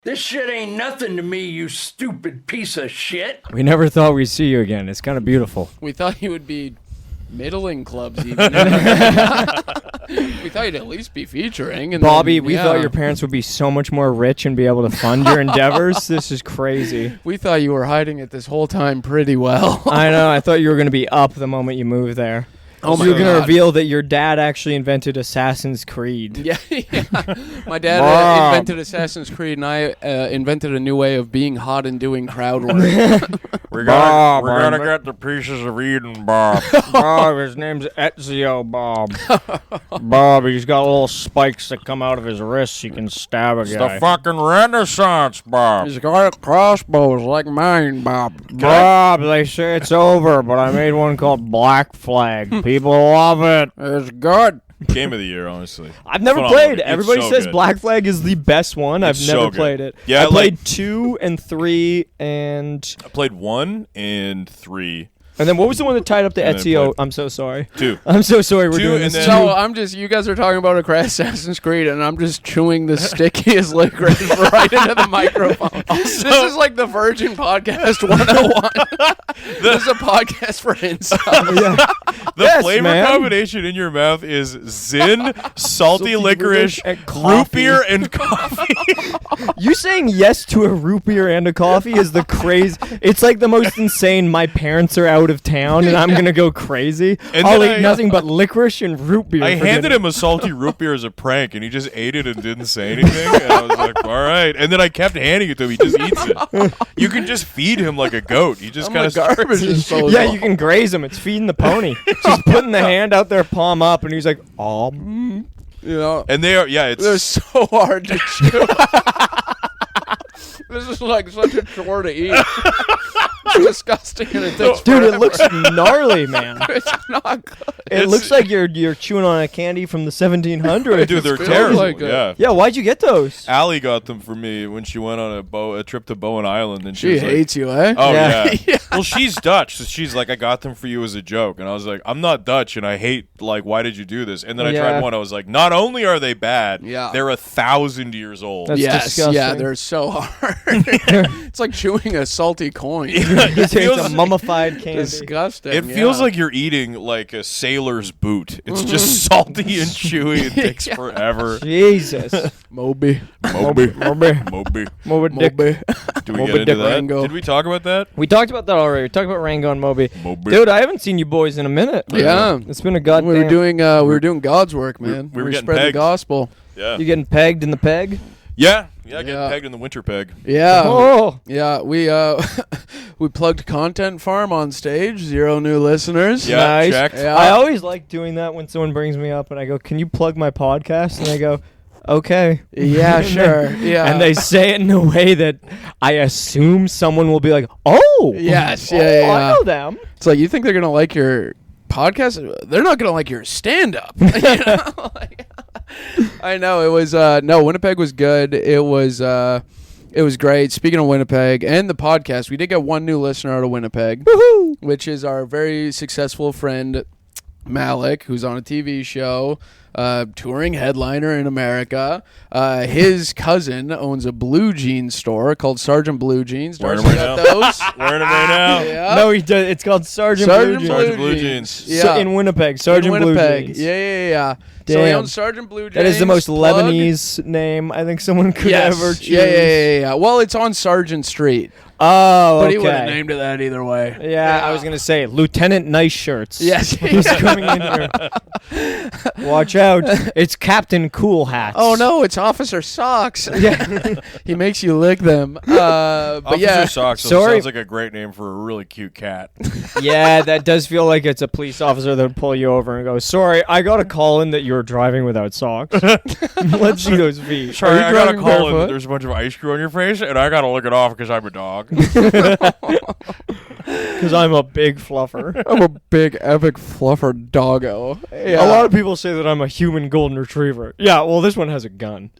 This shit ain't nothing to me, you stupid piece of shit. We never thought we'd see you again. It's kind of beautiful. We thought you would be middling clubs even. We thought you'd at least be featuring. And Bobby, then, we thought your parents would be so much more rich and be able to fund your endeavors. This is crazy. We thought you were hiding it this whole time pretty well. I know. I thought you were going to be up the moment you moved there. Oh so my you were going to God. reveal that your dad actually invented Assassin's Creed. Yeah. My dad invented Assassin's Creed, and I invented a new way of being hot and doing crowd work. We're gonna get the pieces of Eden, Bob. Bob, his name's Ezio, Bob. Bob, he's got little spikes that come out of his wrists. He can stab a It's guy. the fucking Renaissance, Bob. He's got crossbows like mine, Bob. Bob, they say it's over, but I made one called Black Flag. People love it. It's good. Game of the year, honestly. I've never Phenomenal. played it. It's Everybody so says good. Black Flag is the best one. I've It's never so good. played it. Yeah, I played 2 and 3 and... I played 1 and 3. And then what was the one that tied up to And then Ezio? played- I'm so sorry. 2. I'm so sorry we're 2 doing and this. then- So you guys are talking about Assassin's Creed, and I'm just chewing the stickiest licorice right into the microphone. This is like the Virgin Podcast 101. This is a podcast for incels. The Yes, flavor man. combination in your mouth is Zin, salty licorice, and root coffee. beer, and coffee. You saying yes to a root beer and a coffee is the crazy. It's like the most insane. My parents are out of town and I'm gonna go crazy. And I'll then eat nothing but licorice and root beer. I for handed dinner. him a salty root beer as a prank, and he just ate it and didn't say anything. And I was like, all right. And then I kept handing it to him. He just eats it. You can just feed him like a goat. He just I'm kind a of garbage disposal. Yeah, you can graze him. It's feeding the pony. Just putting the hand out there, palm up, and he's like, "Oh, You know, And they are, yeah, they're it's so hard to chew. This is like such a chore to eat. It's disgusting and it takes dude, it forever. looks gnarly, man. It's not good. It It's- looks like you're chewing on a candy from the 1700s. dude, they're feels terrible. like it. Yeah. Yeah, why'd you get those? Allie got them for me when she went on a trip to Bowen Island, and she She was like, hates you, eh? "Oh Yeah. yeah." Well, she's Dutch, so she's like, "I got them for you as a joke," and I was like, "I'm not Dutch, and I hate like, why did you do this?" And then I Yeah. tried one. I was like, "Not only are they bad, Yeah. they're 1,000 years old." That's Yes, disgusting. yeah, they're so hard. It's like chewing a salty coin. It's feels- a mummified candy. Disgusting. It feels like you're eating like a sailor's boot. It's just salty and chewy. It takes forever. Jesus. Moby. Moby. Moby. Moby. Moby Dick. Moby. Do we Moby get into Dick that? Rango. Did we talk about that? We talked about that already. We talked about Rango and Moby. Moby. Dude, I haven't seen you boys in a minute. Yeah. It's been a goddamn... We were doing God's work, man. we were getting spreading the pegged. gospel. Yeah. You getting pegged in the peg? Yeah. Getting Yeah. pegged in the winter peg. Yeah. Oh. Yeah, we we plugged Content Farm on stage. 0 new listeners. Yeah, Nice. checked. Yeah. I always like doing that when someone brings me up and I go, "Can you plug my podcast?" And they go, "Okay." Yeah, sure. Yeah. And they say it in a way that I assume someone will be like, "Oh, Yes, oh, yeah, yeah, I yeah. know them." It's like, you think they're going to like your podcast? They're not going to like your stand-up. You know? Like, I know. It was, no, Winnipeg was good. It was great. Speaking of Winnipeg and the podcast, we did get 1 new listener out of Winnipeg, Woohoo! which is our very successful friend, Malik, who's on a TV show, touring headliner in America. His cousin owns a blue jeans store called Sergeant Blue Jeans. Wearing Darcy them got those. Wearing them right now. Yeah. No, he does. It's called Sergeant Sergeant Blue Blue, Jeans. Sergeant Blue Jeans. Yeah. So in Winnipeg, Sergeant in Blue Winnipeg. Jeans. Yeah. So he Damn. owns Sergeant Blue Jeans. That is the most Plug. Lebanese name I think someone could Yes. ever choose. Yeah. Well, it's on Sergeant Street, Oh, but okay. he would have named it that either way. Yeah, I was gonna say Lieutenant Nice Shirts. Yes. He's coming in here. Watch out! It's Captain Cool Hats. Oh no, it's Officer Socks. Yeah. He makes you lick them. But Officer yeah. Socks Sorry. sounds like a great name for a really cute cat. Yeah, that does feel like it's a police officer that would pull you over and go, "Sorry, I got a call in that you're driving without socks. Let's see those feet." Sorry, I got a driving call in barefoot? that there's a bunch of ice cream on your face, and I gotta lick it off because I'm a dog. Because I'm a big fluffer. I'm a big epic fluffer doggo. Yeah. A lot of people say that I'm a human golden retriever. Yeah, well, this one has a gun.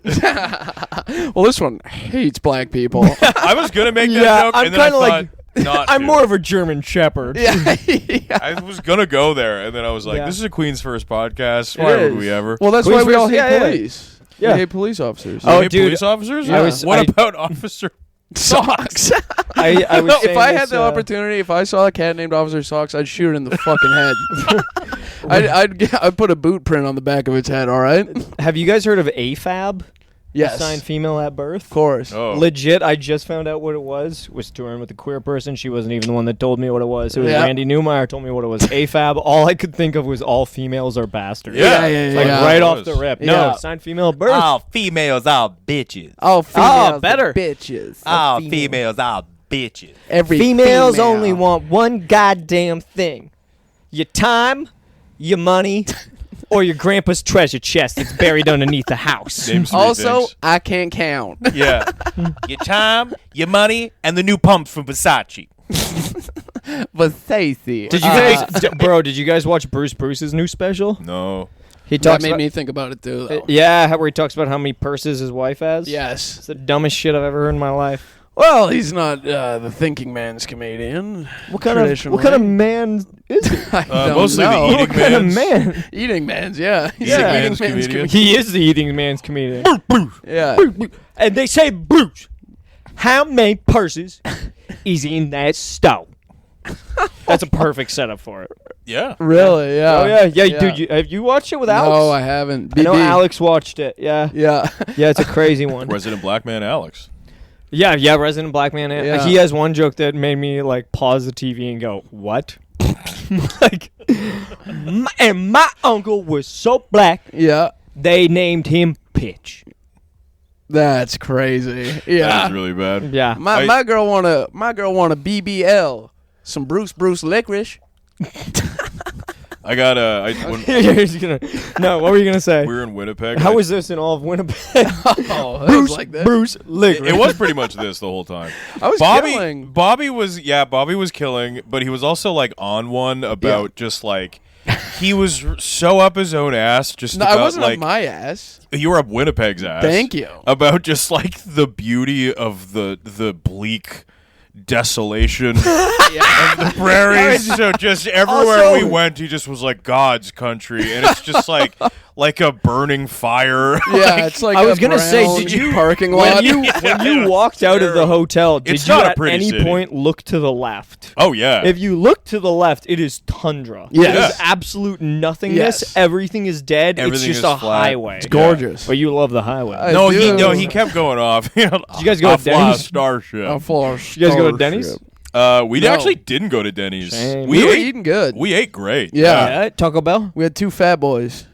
Well, this one hates black people. I was gonna make that Yeah, joke, I'm and then I kinda like- thought not I'm to. more of a German Shepherd. yeah. I was gonna go there, and then I was like, Yeah. "This is a Queen's First podcast. It Why would is. we ever?" Well, that's Queen's why we all First- hate yeah, yeah. police. Yeah. We hate police officers. Oh, You hate dude, police officers? I was- What I- about Officer Socks. I was If saying I had this, the opportunity, if I saw a cat named Officer Socks, I'd shoot it in the fucking head. I'd put a boot print on the back of its head. All right. have you guys heard of AFAB? Yes. Assigned female at birth. Of course. Oh. Legit, I just found out what it was touring with a queer person. She wasn't even the one that told me what it was. It was Yeah. Randy Newmeyer told me what it was. AFAB. All I could think of was all females are bastards. Yeah. Like yeah. right It off was. the rip. Yeah. No, assigned female at birth. All females are bitches. Oh, females, better. bitches. All females are bitches. Every Females female. only want one goddamn thing. Your time, your money, or your grandpa's treasure chest that's buried underneath the house. Names three Also, things. I can't count. Yeah. Your time, your money, and the new pumps from Versace. But Stacy. Did you guys, did you guys watch Bruce's new special? No. He That talks made about, me think about it too. Though. where he talks about how many purses his wife has. Yes. It's the dumbest shit I've ever heard in my life. Well, he's not the thinking man's comedian. What kind of man is he? I don't Mostly know. the eating What kind of man's. man? Eating man's, yeah. He's Yeah. the Man's comedian. He is the eating man's comedian. Yeah. And they say, Bruce, how many purses is in that stove? That's a perfect setup for it. Yeah. Really? Yeah. Oh yeah, dude. Have you watched it with Alex? No, I haven't. I know BB. Alex watched it. Yeah, Yeah. yeah, it's a crazy one. Resident Black Man Alex. Yeah, Resident Black Man. Yeah. He has one joke that made me like pause the TV and go, "What?" Like, and my uncle was so black Yeah. they named him Pitch. That's crazy. Yeah. That is really bad. Yeah, My girl want a BBL. Some Bruce licorice. I got when He's gonna. No, what were you gonna say? we were in Winnipeg. How was this in all of Winnipeg? Oh, it was like that. Bruce Licorice. it was pretty much this the whole time. I was Bobby killing. Bobby was killing, but he was also like on one about just like he was so up his own ass just No, about I wasn't like on my ass. you were up Winnipeg's ass. Thank you. About just like the beauty of the bleak desolation of the prairies. So just everywhere Also- we went, he just was like God's country, and it's just like a burning fire. Yeah, it's like I was a gonna say, brown did you parking lot? when you walked out of the hotel? Did It's you not a at pretty any city. point look to the left? Oh yeah. If you look to the left, it is tundra. Yes. It is absolute nothingness. Yes. Everything is dead. Everything it's is just a flat. highway. It's gorgeous. But you love the highway. I no, do. he kept going off. Did you guys go to Denny's? Starship. I'm full you guys go to Denny's? We No. actually didn't go to Denny's. Shame. We were eating good. We ate great. Yeah. Yeah, Taco Bell. We had 2 fat boys.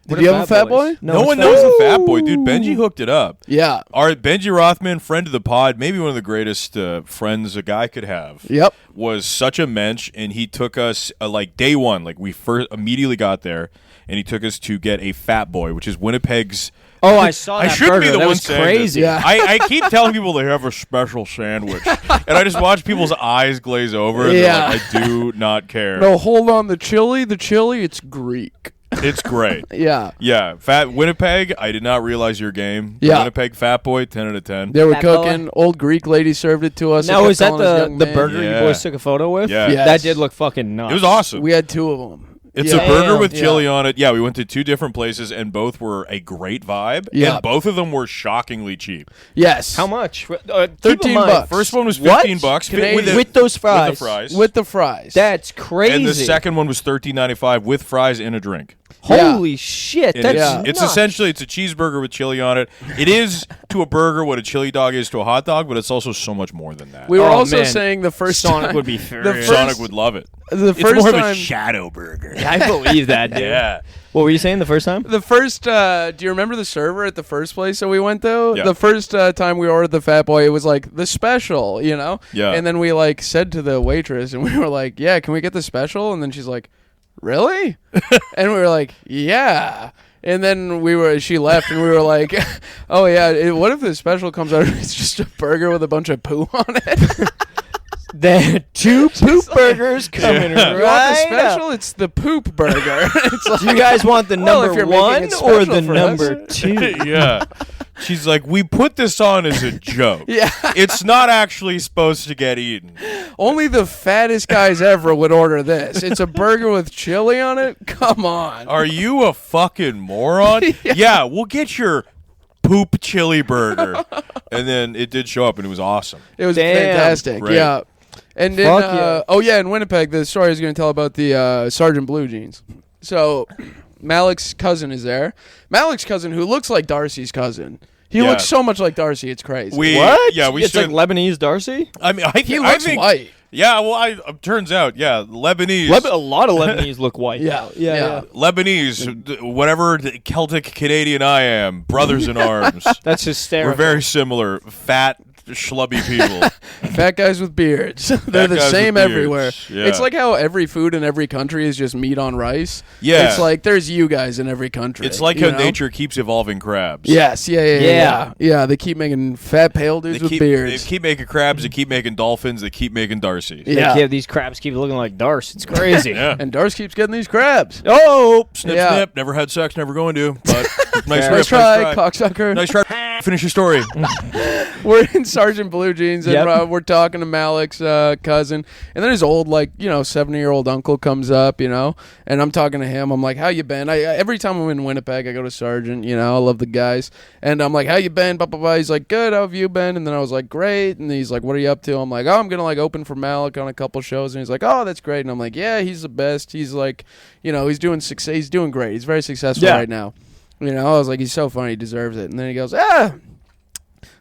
What Did you are have a fat boy? boys? No it's one fat knows boys. the Fat Boy, dude. Benji hooked it up. Yeah. Our Benji Rothman, friend of the pod, maybe one of the greatest friends a guy could have. Yep. Was such a mensch, and he took us like day one, like we first immediately got there, and he took us to get a Fat Boy, which is Winnipeg's. Oh, I saw that I shouldn't burger. be the That one was saying crazy. this. Yeah. I keep telling people they have a special sandwich, and I just watch people's eyes glaze over. And Yeah. they're like, I do not care. No, hold on. The chili, it's Greek. It's great. Yeah. Yeah, Fat Winnipeg. I did not realize your game. The Yeah. Winnipeg Fat Boy, 10 out of 10. They were Fat boy. cooking. Old Greek lady served it to us. I Now, kept is that calling us the young man. burger Yeah. you boys took a photo with? Yeah. Yes. That did look fucking nuts. It was awesome. We had 2 of them. It's Yeah. a burger with Yeah. chili on it. Yeah, we went to 2 different places, and both were a great vibe. Yeah. And both of them were shockingly cheap. Yes. How much? Keep in 13 mind, bucks. First one was What? $15 Canadian. with those fries. with the fries. With the fries. That's crazy. And the second one was $13.95 with fries and a drink. Holy shit! And That's Yeah. it's nuts. essentially it's a cheeseburger with chili on it. It is to a burger what a chili dog is to a hot dog, but it's also so much more than that. we were Oh, also man. saying the first Sonic time, would be furious. first- Sonic would love it. the It's first more of time. a shadow burger. I believe that, dude. Yeah. What were you saying the first time? The first, do you remember the server at the first place that we went to? Yeah. The first time we ordered the Fat Boy, it was like the special, you know? Yeah. And then we like said to the waitress, and we were like, "Yeah, can we get the special?" And then she's like, "Really?" And we were like, "Yeah." And then she left, and we were like, "Oh yeah, what if the special comes out and it's just a burger with a bunch of poo on it?" The 2 poop burgers coming You want the right special? up. It's the poop burger. It's like, Do you guys want the Well, if number you're making 1 it or special the for number us. 2? Yeah. She's like, we put this on as a joke. Yeah. It's not actually supposed to get eaten. Only the fattest guys ever would order this. It's a burger with chili on it? Come on. Are you a fucking moron? Yeah, we'll get your poop chili burger. And then it did show up, and it was awesome. It was Damn. fantastic. Great. Yeah. And then, Fuck yeah. oh yeah, in Winnipeg, the story I was going to tell about the Sergeant Blue Jeans. So, Malik's cousin is there. Malik's cousin, who looks like Darcy's cousin. He Yeah. looks so much like Darcy, it's crazy. What? Yeah, we It's should. like Lebanese Darcy? I mean, He looks white. Yeah, well, turns out, yeah, Lebanese. A lot of Lebanese look white. Yeah. Lebanese, whatever the Celtic Canadian I am, brothers in arms. That's hysterical. We're very similar. Fat, schlubby people. Fat guys with beards. They're the guys same with beards. everywhere. Yeah. It's like how every food in every country is just meat on rice. Yeah. It's like there's you guys in every country. It's like you how know? nature keeps evolving crabs. Yes, Yeah. yeah. They keep making fat pale They dudes with keep, beards. they keep making crabs, they keep making dolphins, they keep making Darcys. Yeah. These crabs keep looking like Darce. It's crazy. Yeah. And Darce keeps getting these crabs. Oh, Snip, Yeah. snip. Never had sex, never going to. But nice Nice try, cocksucker. Nice try. Finish your story. We're in Sergeant Blue Jeans, and Yep. we're talking to Malik's cousin, and then his old, 70-year-old uncle comes up, and I'm talking to him. I'm like, "How you been?" Every time I'm in Winnipeg, I go to Sergeant. I love the guys, and I'm like, "How you been?" Blah, blah, blah. He's like, "Good. How have you been?" And then I was like, "Great." And he's like, "What are you up to?" I'm like, "Oh, I'm gonna open for Malik on a couple shows." And he's like, "Oh, that's great." And I'm like, "Yeah, he's the best. He's like, he's doing great. He's very successful right now." I was like, "He's so funny. He deserves it." And then he goes,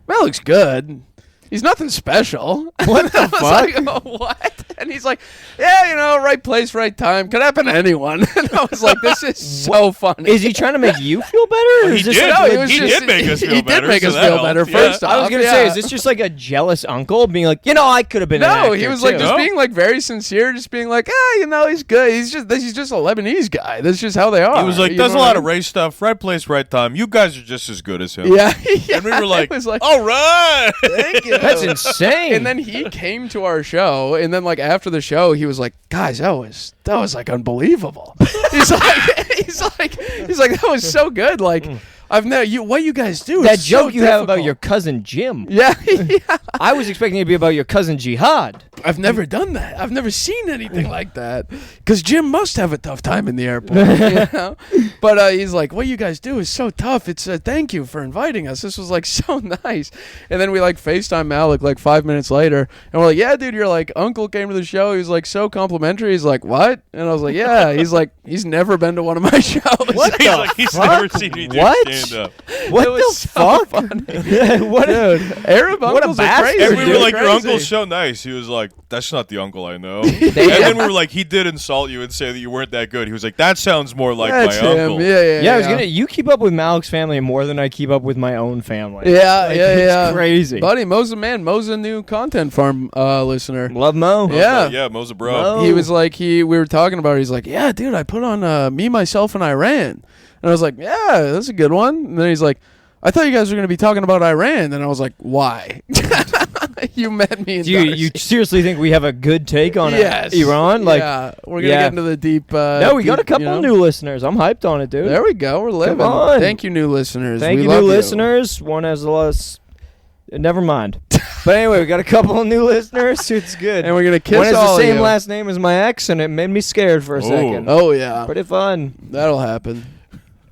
Malik's good. He's nothing special. What the fuck? Like, oh, what? And he's like, yeah, right place, right time. Could happen to anyone. And I was like, this is so funny. Is he trying to make you feel better? Or He is this did. like No, legit- he was He just- did make us feel he better. did make so us that feel better. helped. First Yeah. off, I was gonna say, is this just like a jealous uncle being like, I could have been? an No, actor he was too. just being very sincere, just being like, he's good. He's just a Lebanese guy. That's just how they are. He was like, You does a know what lot I of mean? race stuff, right place, right time. You guys are just as good as him. Yeah, And we were like, it was like, all right. thank you. That's insane. And then he came to our show, and then after the show, he was like, "Guys, that was unbelievable." he's like, that was so good. Like, I've never what you guys do. that is so joke you have about difficult." your cousin Jim. Yeah, I was expecting it to be about your cousin Jihad. I've never done that. I've never seen anything like that. Because Jim must have a tough time in the airport. But he's like, what you guys do is so tough. It's thank you for inviting us. This was so nice. And then we FaceTime Malik 5 minutes later. And we're like, yeah, dude, your uncle came to the show. He was so complimentary. He's like, what? And I was like, yeah. He's like, he's never been to one of my shows. What He's the like, he's fuck? never seen me do What? stand up. What It the was so fuck? funny. What a- Dude, Arab What a uncles are bastard, crazy. And we were dude. like, your Crazy. uncle's so nice. He was like, that's not the uncle I know. And then we were like, he did insult you and say that you weren't that good. He was like, that sounds more like That's my him. uncle. Yeah. I was gonna. You keep up with Malik's family more than I keep up with my own family. Yeah, It's crazy. Buddy, Mo's a man. Mo's a new content farm listener. Love Mo. Yeah. Yeah, Mo's a bro. Mo. He was like, we were talking about it. He's like, yeah, dude, I put on Me, Myself, and Iran. And I was like, yeah, that's a good one. And then he's like, I thought you guys were going to be talking about Iran. And I was like, why? You met me in Do you Darcy. seriously think we have a good take on Yes. Iran? Yeah, we're going to get into the deep... No, we got a deep, couple new listeners. I'm hyped on it, dude. There we go. We're living. on. Thank you, new listeners. Thank We you, love new listeners. One has a lot of... Never mind. But anyway, we got a couple of new listeners. It's good. And we're going to kiss One has all the same of you. last name as my ex, and it made me scared for a second. Oh, yeah. Pretty fun. That'll happen.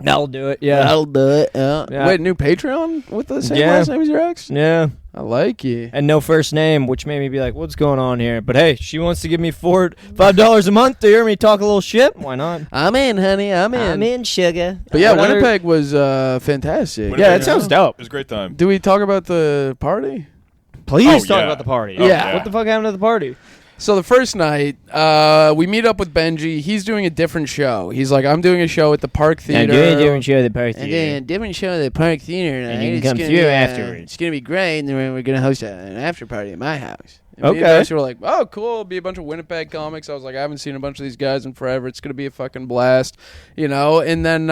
That'll do it, yeah. That'll do it. Yeah. Yeah. Wait, new Patreon with the same Yeah. last name as your ex? Yeah. I like you. And no first name, which made me be like, what's going on here? But hey, she wants to give me $5 a month to hear me talk a little shit. Why not? I'm in, honey. I'm in. sugar. But yeah, What other- Winnipeg was fantastic. Winnipeg, Yeah, it sounds dope. It was a great time. Do we talk about the party? Please Oh, talk yeah. about the party. Oh, Yeah. What the fuck happened at the party? So the first night, we meet up with Benji. He's doing a different show. He's like, I'm doing a show at the Park Theater. show at the party. I'm doing a different show at the Park Theater tonight. And you can It's come gonna through be, afterwards. It's going to be great, and then we're going to host an after party at my house. And me and Okay. Darcy were like, oh, cool. It'll be a bunch of Winnipeg comics. I was like, I haven't seen a bunch of these guys in forever. It's going to be a fucking blast, And then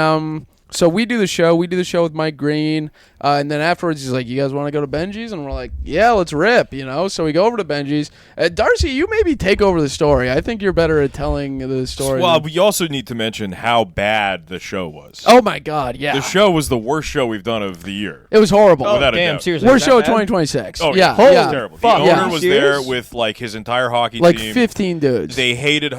So we do the show. We do the show with Mike Green. And then afterwards, he's like, you guys want to go to Benji's? And we're like, yeah, let's rip, So we go over to Benji's. Darcy, you maybe take over the story. I think you're better at telling the story. Well, we also need to mention how bad the show was. Oh, my God, yeah. The show was the worst show we've done of the year. It was horrible. Oh, Without a damn, doubt. seriously. Worst was show that of bad? 2026. Oh, yeah. It yeah. was terrible. Fuck. The Yeah. owner was Serious? there with like his entire hockey Like team. 15 dudes. They hated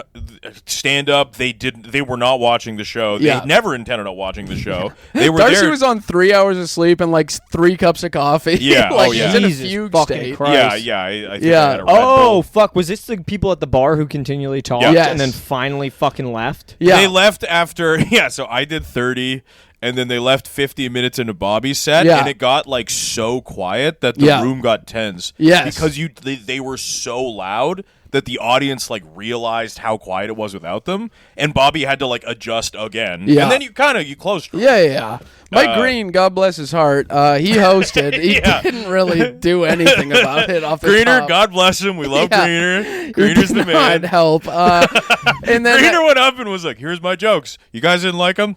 stand up. They were not watching the show. They Yeah. never intended on watching the show. They were Darcy there. was on 3 hours of sleep and like 3 cups of coffee. Yeah, like oh, yeah. he's in a Jesus fugue fucking state. Christ. yeah. I think Yeah. I had a Red Oh, Bull. fuck. Was this the people at the bar who continually talked Yeah. Yes. and then finally fucking left? Yeah. They left after so I did 30 and then they left 50 minutes into Bobby's set Yeah. and it got like so quiet that the Yeah. room got tense. Yes. Because they were so loud that the audience like realized how quiet it was without them and Bobby had to like adjust again. Yeah. And then you closed. Yeah. Mike Green, God bless his heart, he hosted. He Yeah. didn't really do anything about it off the Greener, top. God bless him. We love Yeah. Greener. He Greener's did the man. not help. And then Greener went up and was like, "Here's my jokes. You guys didn't like them?"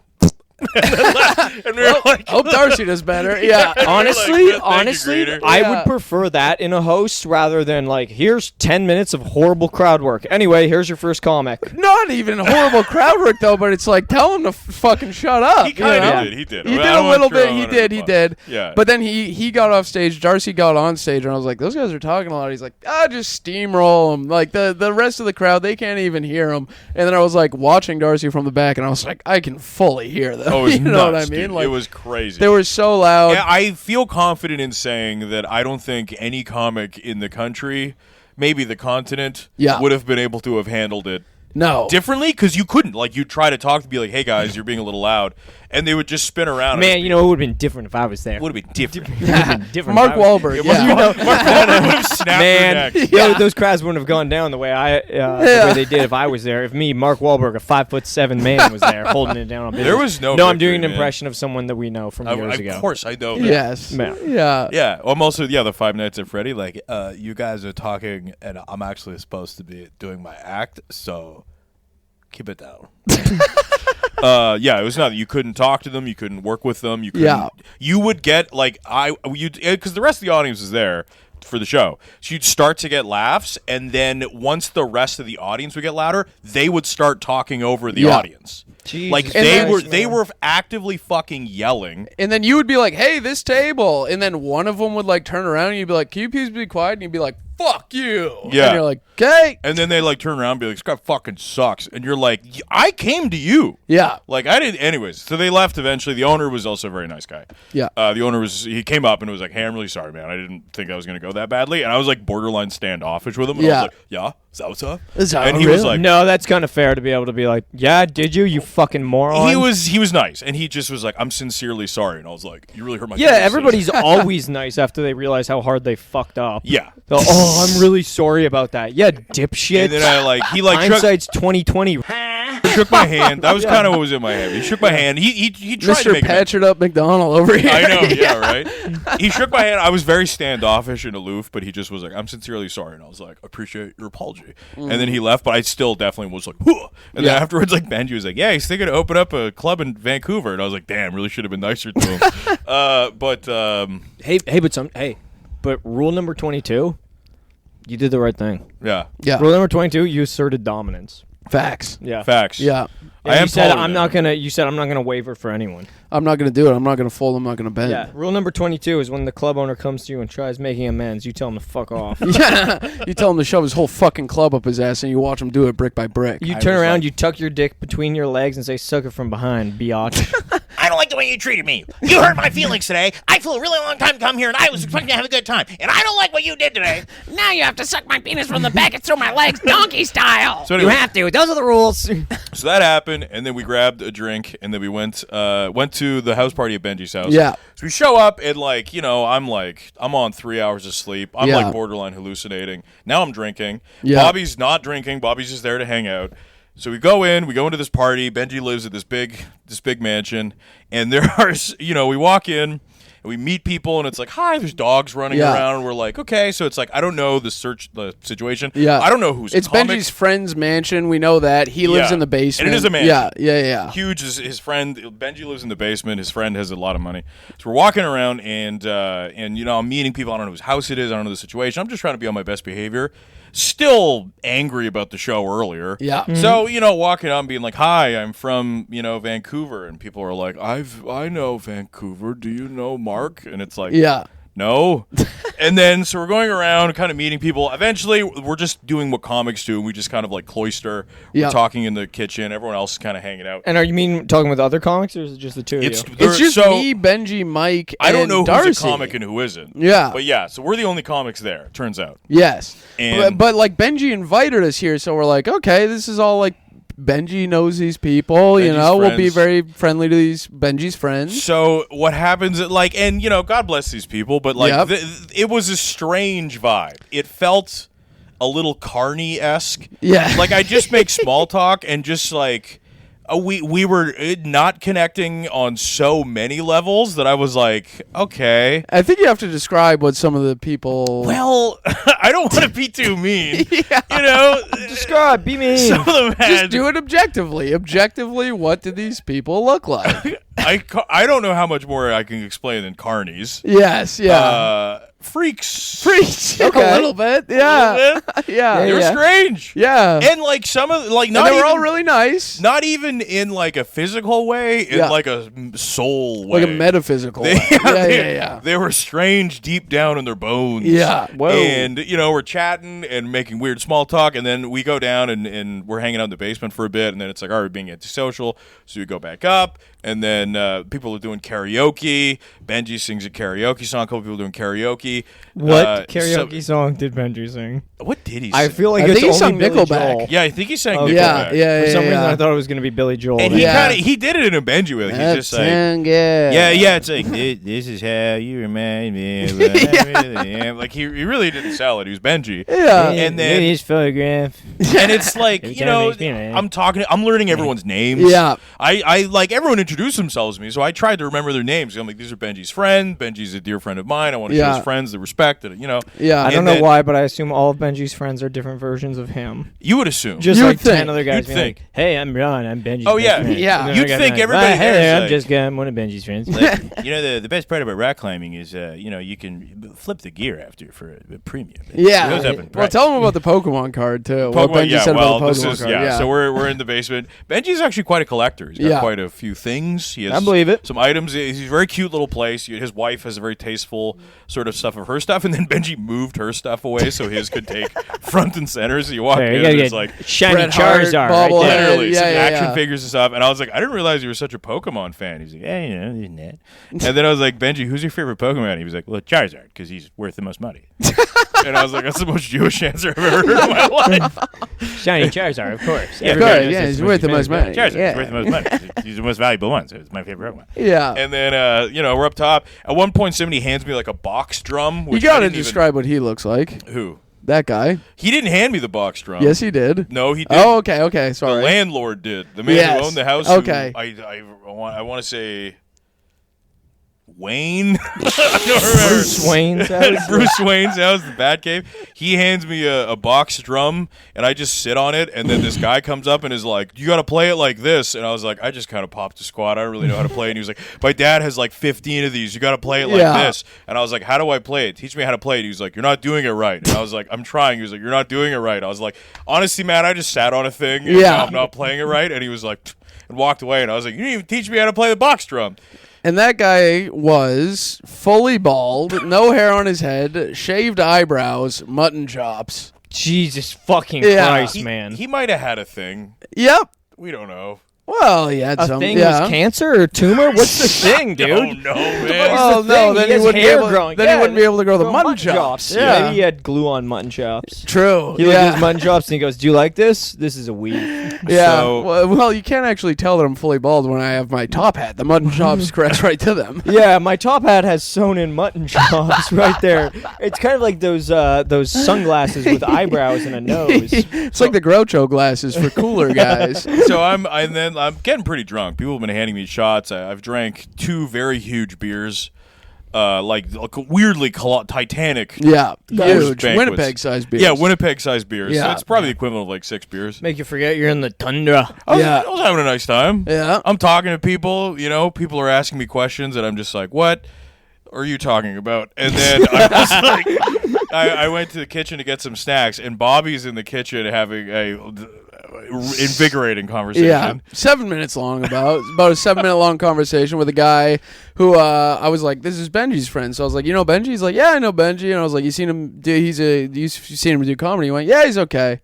and we were like, hope Darcy does better. Yeah. Honestly, Thank you, Greener. I Yeah. would prefer that in a host rather than like, here's 10 minutes of horrible crowd work. Anyway, here's your first comic. Not even horrible crowd work though, but it's like tell him to fucking shut up. He kind you know? of did. He did. He I did don't a wanna little throw bit. him He under did. the He bus. did. Yeah. But then he got off stage. Darcy got on stage, and I was like, those guys are talking a lot. He's like, just steamroll them. Like the rest of the crowd, they can't even hear him. And then I was like watching Darcy from the back, and I was like, I can fully hear them. Oh, it was you know nuts, what I mean? dude. Like it was crazy. they were so loud. Yeah, I feel confident in saying that I don't think any comic in the country, maybe the continent, Yeah. would have been able to have handled it No. differently because you couldn't. Like, you try to talk to be like, hey, guys, you're being a little loud. And they would just spin around. Man, you know, it would have been different if I was there. would have been different. It would have been different. Mark if I was- Wahlberg. Mark Yeah. Wahlberg would have snapped their Man, necks. yo, those crowds wouldn't have gone down the way the way they did if I was there. If me, Mark Wahlberg, a 5'7" man, was there holding it down on business. There was no I'm victory, doing an man. impression of someone that we know from years ago. Of course, I know that. Yes. Man. Yeah. Yeah, I'm also the Five Nights at Freddy. Like, you guys are talking, and I'm actually supposed to be doing my act, so keep it down. It was not. You couldn't talk to them. You couldn't work with them. You couldn't. Yeah. You would get like because the rest of the audience was there for the show, so you'd start to get laughs, and then once the rest of the audience would get louder, they would start talking over the Yeah. audience. Jesus Like Christ, they man. were actively fucking yelling. And then you would be like, hey, this table. And then one of them would like turn around and you'd be like, can you please be quiet? And you'd be like, fuck you. Yeah. And you're like, okay. And then they like turn around and be like, this guy fucking sucks. And you're like, I came to you. Yeah. Like I didn't. Anyways, so they left eventually. The owner was also a very nice guy. Yeah. The owner he came up and was like, hey, I'm really sorry, man. I didn't think I was going to go that badly. And I was like borderline standoffish with him. And I Yeah. was like, yeah, is that what's up? Is that and he was real? like, No, that's kind of fair to be able to be like, yeah, did you fucking moron? he was nice. And he just was like, I'm sincerely sorry. And I was like, you really hurt my Yeah, feelings. everybody's always nice after they realize how hard they fucked up. Yeah. They'll, oh, I'm really sorry about that. Yeah, dipshit. And then he like shook, Hindsight's 2020. shook my hand. That was kind of what was in my head. He shook my hand. He tried to Mr. make amends. Patched Up McDonald over here. I know, yeah, right? He shook my hand. I was very standoffish and aloof, but he just was like, I'm sincerely sorry. And I was like, appreciate your apology. And then he left, but I still definitely was like, whoa. And then afterwards, like, Benji was like, yeah, he's thinking to open up a club in Vancouver. And I was like, damn, really should have been nicer to him. But rule number 22, you did the right thing. Yeah. Yeah. Rule number 22, you asserted dominance. Facts. Yeah. Facts. Yeah. Yeah, I am you said taller I'm than not him. gonna. You said I'm not gonna waver for anyone. I'm not going to do it. I'm not going to fold. I'm not going to bend. Yeah. Rule number 22 is when the club owner comes to you and tries making amends, you tell him to fuck off. Yeah. You tell him to shove his whole fucking club up his ass, and you watch him do it brick by brick. You I turn was around, like- you tuck your dick between your legs and say, "Suck it from behind, biatch." I don't like the way you treated me. You hurt my feelings today. I flew a really long time to come here, and I was expecting to have a good time. And I don't like what you did today. Now you have to suck my penis from the back and through my legs, donkey style. So anyway, to. Those are the rules. so that happened, and then we grabbed a drink, and then we went to the house party at Benji's house. Yeah. So we show up, and I'm on 3 hours of sleep. I'm Yeah. like borderline hallucinating. Now I'm drinking. Yeah. Bobby's not drinking. Bobby's just there to hang out. So we go into this party. Benji lives at this big mansion, and there are, we walk in, and we meet people, and it's like, hi, there's dogs running around, and we're like, okay, so it's like, I don't know the situation. Yeah. I don't know who's It's comic. Benji's friend's mansion. We know that. He lives in the basement. And it is a mansion. Yeah. Huge is his friend. Benji lives in the basement. His friend has a lot of money. So we're walking around, and I'm meeting people. I don't know whose house it is. I don't know the situation. I'm just trying to be on my best behavior. Still angry about the show earlier. Yeah. So, walking up and being like, hi, I'm from, Vancouver. And people are like, I know Vancouver. Do you know Mark? And it's like, no. And then, so we're going around kind of meeting people. Eventually, we're just doing what comics do. And we just kind of like cloister. We're talking in the kitchen. Everyone else is kind of hanging out. And are you talking with other comics, or is it just the two of you? It's just me, Benji, Mike, I don't know Darcy. who's a comic and who isn't. Yeah. But yeah, so we're the only comics there, turns out. Yes. And but like Benji invited us here, so we're like, okay, this is all like Benji knows these people, Benji's we'll be friends. very friendly to these Benji's friends. So what happens, and God bless these people, but it was a strange vibe. It felt a little Carney-esque. Yeah. Like I just make small talk and just like, we were not connecting on so many levels that I was like, okay. I think you have to describe what some of the people. Well, I don't want to be too mean. Describe, be mean. Some of them had, Just do it objectively. Objectively, what do these people look like? I don't know how much more I can explain than carnies. Yes, yeah. Freaks. Okay. A little bit, yeah. A little bit. Yeah. They were strange. Yeah. And like some of And not they were even, all really nice. not even in like a physical way, in like a soul way. Like a metaphysical way. Yeah. They were strange deep down in their bones. Yeah. Whoa. And we're chatting and making weird small talk, and then we go down and we're hanging out in the basement for a bit, and then it's like, all right, we're being antisocial, so we go back up, and then people are doing karaoke. Benji sings a karaoke song. A couple people doing karaoke. What karaoke song did Benji sing? What did he I sing? feel like I it's think he only sung Billy Nickelback. Joel. Yeah, I think he sang Okay. Nickelback. Yeah. For some reason, I thought it was going to be Billy Joel. And he did it in a Benji way. Like, he's just like, yeah, it's like, this is how you remind me of what I really am. Like, he really didn't sell it. He was Benji. Yeah. And then, his photograph. and it's like, Every time makes me mad. I'm learning everyone's names. Yeah. I like, everyone introduced themselves to me, so I tried to remember their names. I'm like, these are Benji's friends. Benji's a dear friend of mine. I want to show his friends the respect that, Yeah. I don't know why, but I assume all of Benji's friends are different versions of him. You would assume. Just You like would think. 10 other guys You'd being think. like, hey, I'm Ron. I'm Benji's Oh, best yeah. friend. Yeah. And then You'd another think guy's everybody like, hey there is there, I'm like- just I'm one of Benji's friends. The best part about rock climbing is, you can flip the gear after for a premium. Yeah. It goes up in Well, price. tell them about the Pokemon card too. What Pokemon, Benji said about the this Pokemon is, card. yeah. So we're in the basement. Benji's actually quite a collector. He's got quite a few things. He has I believe it. Some items. He's a very cute little place. His wife has a very tasteful sort of stuff of her stuff, and then Benji moved her stuff away so his could take front and center. So you walk There, you in, gotta and it's get like shiny Bret Hart, Charizard right bobblehead. there. literally some Yeah, action figures and stuff. And I was like, I didn't realize you were such a Pokemon fan. He's like, yeah, isn't that? And then I was like, Benji, who's your favorite Pokemon? He was like, well, Charizard, because he's worth the most money. And I was like, that's the most Jewish answer I've ever heard in my life. Shiny Charizard, of course. Yeah, Everybody Good, knows yeah, that's he's Benji's worth the most favorite. money. Charizard, Yeah. he's worth the most money. He's the most valuable one, so it's my favorite Pokemon. Yeah. And then, we're up top. At one point, somebody hands me like a box drum. You Which got I to didn't even- describe what he looks like. Who? That guy. He didn't hand me the box drum. Yes, he did. No, he did. Oh, okay. The Sorry. landlord did. The man Yes. who owned the house. Okay. Who I want to say Wayne. I don't remember. Bruce Wayne's house. Bruce Wayne's house, the Batcave. He hands me a box drum, and I just sit on it. And then this guy comes up and is like, "You got to play it like this." And I was like, "I just kind of popped a squat. I don't really know how to play." And he was like, "My dad has like 15 of these. You got to play it like this." And I was like, "How do I play it? Teach me how to play it." He was like, "You're not doing it right." And I was like, "I'm trying." He was like, "You're not doing it right." I was like, "Honestly, man, I just sat on a thing. And now I'm not playing it right." And he was like, and walked away. And I was like, "You didn't even teach me how to play the box drum." And that guy was fully bald, no hair on his head, shaved eyebrows, mutton chops. Jesus fucking Yeah. Christ, man. He might have had a thing. Yep. We don't know. Well, he had A some. thing yeah. was cancer or tumor? What's the thing, dude? Oh no, man. Well, the no, thing? then He he has wouldn't be hair able. growing. Then Yeah, he wouldn't be able to grow the mutton mutton chops. Yeah. Yeah. Maybe he had glue on mutton chops. True. He looked at yeah. his mutton chops and he goes, "Do you like this? This is a weed." Yeah. So- well, you can't actually tell that I'm fully bald when I have my top hat. The mutton chops scratch right to them. Yeah, my top hat has sewn in mutton chops right there. It's kind of like those sunglasses with eyebrows and a nose. It's like the Groucho glasses for cooler guys. So I'm getting pretty drunk. People have been handing me shots. I've drank 2 very huge beers. weirdly Titanic. Yeah, beers huge banquets. Winnipeg-sized beers. Yeah, Winnipeg-sized beers. Yeah. So it's probably the equivalent of like 6 beers. Make you forget you're in the tundra. I Yeah. was having a nice time. Yeah. I'm talking to people. People are asking me questions, and I'm just like, "What are you talking about?" And then I was like, I went to the kitchen to get some snacks, and Bobby's in the kitchen having a invigorating conversation. Yeah, 7 minutes long. About a 7 minute long conversation with a guy who I was like, "This is Benji's friend." So I was like, "You know Benji?" He's like, "Yeah, I know Benji." And I was like, "You seen him? You seen him do comedy?" He went, "Yeah, he's okay."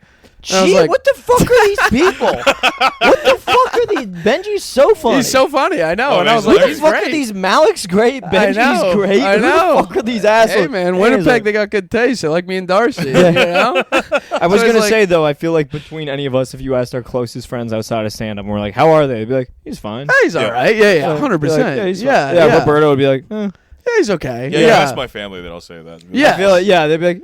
And I was Gee, like, what the fuck are these people? What the fuck are these? Benji's so funny. He's so funny. I know. Oh, and I was he's like, Who the "He's fuck great." are these? Malik's great. I Benji's know, great. I know. Who the fuck are these assholes? Hey man, And Winnipeg, he's like- they got good taste. They like me and Darcy. You know? I was So it's gonna like- say though, I feel like between any of us, if you asked our closest friends outside of stand-up, and we're like, "How are they?" They'd be like, "He's fine." Hey, he's all right. Yeah, Like, 100%. he's Yeah, fine. yeah. Roberto would be like, Yeah, he's okay. Yeah, you ask my family that I'll say that. Yeah. I feel like, yeah, they'd be like,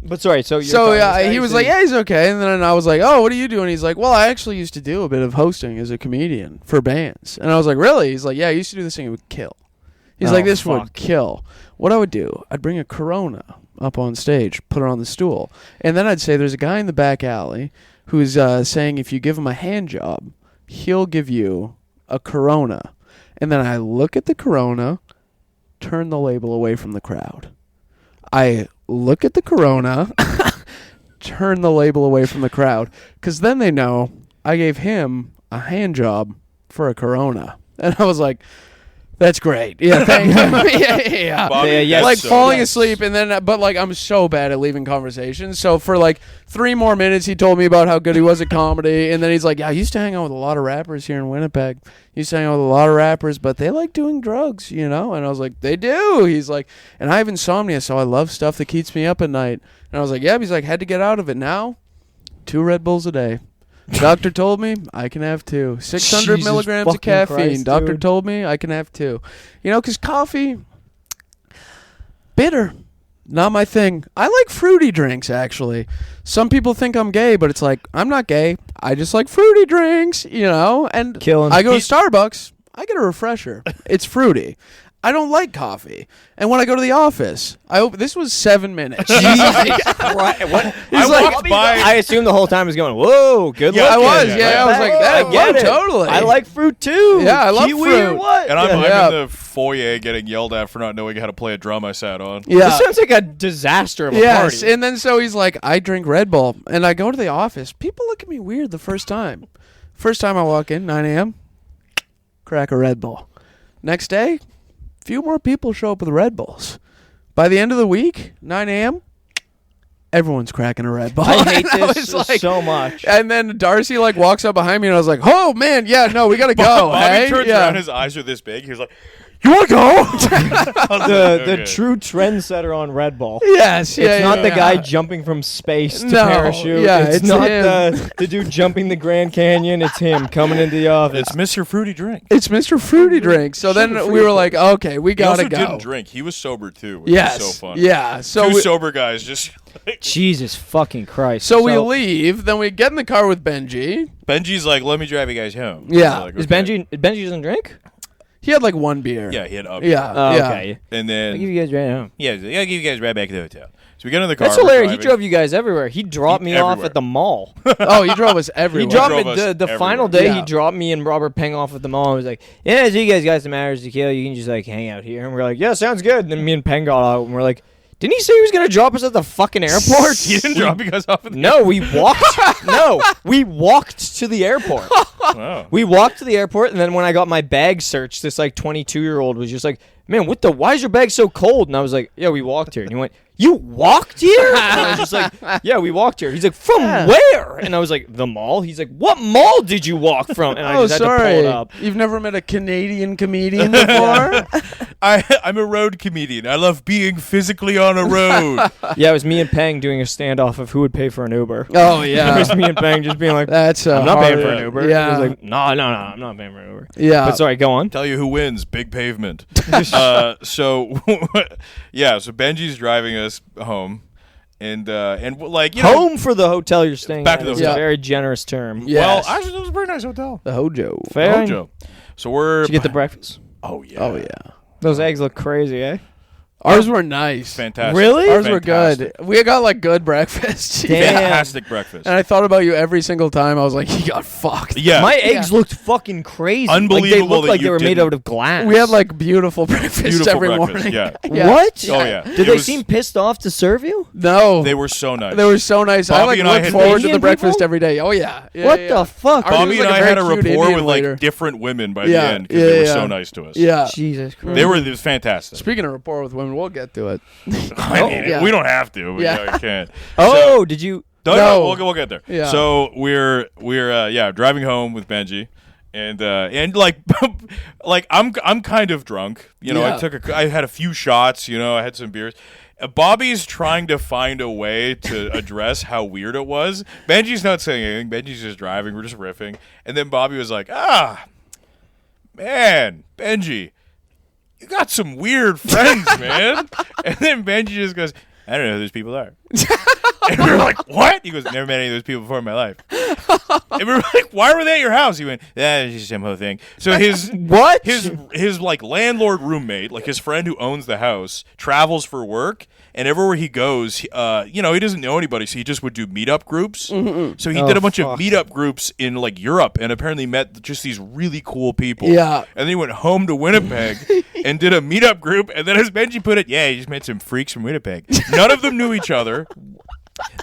but sorry. So He was like, "Yeah, he's okay." And then I was like, "Oh, what are you doing?" He's like, "Well, I actually used to do a bit of hosting as a comedian for bands." And I was like, "Really?" He's like, "Yeah, I used to do this thing. It would kill." He's Oh, like, "This fuck. would kill." What I would do, I'd bring a Corona up on stage, put it on the stool, and then I'd say, "There's a guy in the back alley who's saying if you give him a hand job, he'll give you a Corona." And then I look at the Corona, turn the label away from the crowd. I look at the Corona, turn the label away from the crowd, because then they know I gave him a hand job for a Corona. And I was like, that's great. Yeah, thank you. Yeah. Bobby, Yeah, yes, Like so- falling asleep, and then, but like I'm so bad at leaving conversations. So for like 3 more minutes, he told me about how good he was at comedy, and then he's like, "Yeah, I used to hang out with a lot of rappers here in Winnipeg. Used to hang out with a lot of rappers, but they like doing drugs, you know." And I was like, "They do." He's like, "And I have insomnia, so I love stuff that keeps me up at night." And I was like, "Yeah." He's like, "Had to get out of it now. 2 Red Bulls a day." Doctor told me I can have 2. 600 Jesus milligrams of fucking caffeine. Christ, Doctor dude. told me I can have 2. You know, because coffee, bitter, not my thing. I like fruity drinks, actually. Some people think I'm gay, but it's like, I'm not gay. I just like fruity drinks, you know? And Killing. I go to Starbucks, I get a refresher. It's fruity. I don't like coffee. And when I go to the office, this was 7 minutes. Right. What? He's like, I assume the whole time he's going, "Whoa, good Yeah, luck." I was, yeah. I was like, that, I get whoa, it. totally. I like fruit too. Yeah, I love Kiwi or fruit. what? And I'm Yeah. in the foyer getting yelled at for not knowing how to play a drum I sat on. yeah. This sounds like a disaster of a Yes, party. and then so he's like, I drink Red Bull, and I go to the office. People look at me weird the first time. First time I walk in, 9 a.m., crack a Red Bull. Next day, few more people show up with Red Bulls. By the end of the week, 9 a.m., everyone's cracking a Red Bull. I hate And I this was like- so much. And then Darcy like walks up behind me, and I was like, "Oh man, yeah, no, we gotta go." Bobby hey? turns yeah. around, his eyes are this big. He was like, "You want to go?" I was like, The "Okay." true trendsetter on Red Bull. Yes, yeah, It's not yeah, the guy yeah. jumping from space to No, parachute. yeah, it's it's not him. the dude jumping the Grand Canyon. It's him coming into the office. It's Mr. Fruity Drink. It's Mr. Fruity Drink. So then we were like, "Okay, we He gotta also go." didn't drink. He was sober too, which Yes. was so fun. Yeah. So Two we, sober guys just. Jesus fucking Christ. so we leave. Then we get in the car with Benji. Benji's like, "Let me drive you guys home." Yeah. I'm like, Is "Okay." Benji doesn't drink? He had like 1 beer. Yeah, he had up. Yeah. Oh, yeah. okay. And I'll give then you guys right home. yeah, he's like, I'll give you guys right back to the hotel. So we get in the car. That's we're hilarious. He driving. drove you guys everywhere. He dropped me off everywhere. at the mall. Oh, he drove us He everywhere. dropped drove me us the final everywhere. day. He Yeah. dropped me and Robert Peng off at the mall. He was like, "Yeah, so you guys got some hours to kill. You can just like hang out here." And we're like, "Yeah, sounds good." And then me and Peng got out, and we're like, "Didn't he say he was gonna drop us at the fucking airport?" He didn't drop you guys off at the No, we walked. No, we walked to the airport. Wow. We walked to the airport, and then when I got my bag searched, this like 22-year-old was just like, "Man, why is your bag so cold?" And I was like, "Yeah, we walked here." And he went, "You walked here?" And I was just like, "Yeah, we walked here." He's like, "From where?" And I was like, "The mall." He's like, "What mall did you walk from?" And I Oh, just had to pull sorry. it up. You've never met a Canadian comedian before? I'm a road comedian. I love being physically on a road. Yeah, it was me and Peng doing a standoff of who would pay for an Uber. Oh, It yeah. was me and Peng just being like, That's "I'm not paying hard- for an Uber." Yeah. He was like, No, I'm not paying for an Uber." Yeah. But sorry, go on. Tell you who wins. Big pavement. So so Benji's driving us home, and like you know. Home for the hotel you're staying Back at to the is hotel. a very generous term. Yes. Well, actually, it was a very nice hotel. The Hojo. Fair. Hojo. So we're. Did you get the breakfast? Oh yeah. Oh, yeah. Those eggs look crazy, eh? Ours were nice. Fantastic. Really? Ours were Fantastic. good. We got like good breakfast. Damn. Fantastic breakfast. And I thought about you every single time. I was like, you got fucked. Yeah. My eggs looked fucking crazy. Like, they Unbelievable looked that like you they were made didn't- out of glass. We had like beautiful breakfast Beautiful every breakfast, morning. yeah. What? Oh, yeah. Did It they was- seem pissed off to serve you? No. They were so nice. They were so nice. I Bobby like and I look had- forward to Indian the breakfast people? every day. Oh yeah. Yeah, What yeah. the fuck? Our- Bobby It was and like I a had a very cute rapport Indian with waiter. like different women by Yeah, the end because yeah, they were yeah. so nice to us. Yeah. Jesus Christ. It was fantastic. Speaking of rapport with women, we'll get to it. I mean, yeah. we don't have to. But Yeah. yeah, we can't. Oh, did you? No, No. we'll get there. Yeah. So we're driving home with Benji, and like like I'm kind of drunk. You know, Yeah. I had a few shots. You know, I had some beers. Bobby's trying to find a way to address how weird it was. Benji's not saying anything. Benji's just driving. We're just riffing, and then Bobby was like, man, Benji, you got some weird friends, man. And then Benji just goes, I don't know who those people are. And we were like, what? He goes, never met any of those people before in my life. And we were like, why were they at your house? He went, it's just some whole thing. So his What? his like landlord roommate, like his friend who owns the house, travels for work, and everywhere he goes, he doesn't know anybody, so he just would do meetup groups. So he did a bunch of meetup groups in like Europe, and apparently met just these really cool people. Yeah. And then he went home to Winnipeg and did a meetup group, and then as Benji put it, he just met some freaks from Winnipeg. None of them knew each other.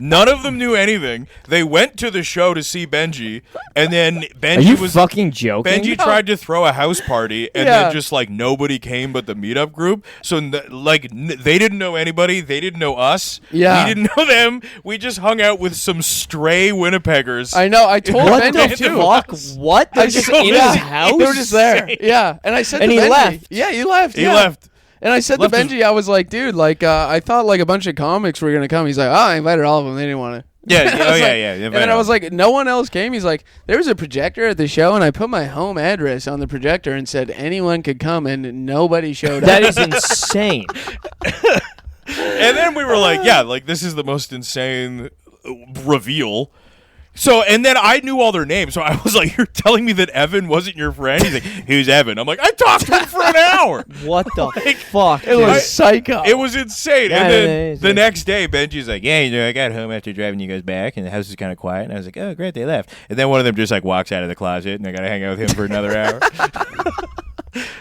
None of them knew anything. They went to the show to see Benji, and then Benji Are you was fucking joking? Benji tried to throw a house party, and Yeah. then just like nobody came but the meetup group. So they didn't know anybody. They didn't know us. Yeah. We didn't know them. We just hung out with some stray Winnipeggers. I know. I told What Benji the too. fuck? What? They're just saw in this. his house? They were just there. Yeah. And I said And to he Benji, left. Yeah, he left. He yeah. left. And I said Left to his- Benji, I was like, dude, like, I thought like a bunch of comics were gonna come. He's like, I invited all of them. They didn't want to. Yeah. I was like- Yeah. And then I was like, no one else came. He's like, there was a projector at the show, and I put my home address on the projector and said anyone could come, and nobody showed up. That is insane. and then we were like, this is the most insane reveal. So, and then I knew all their names. So I was like, you're telling me that Evan wasn't your friend? He's like, who's Evan? I'm like, I talked to him for an hour. What the fuck? It was psycho. It was insane. Yeah, and then it is. the next day, Benji's like, I got home after driving you guys back, and the house is kind of quiet. And I was like, oh, great, they left. And then one of them just like walks out of the closet, and I got to hang out with him for another hour.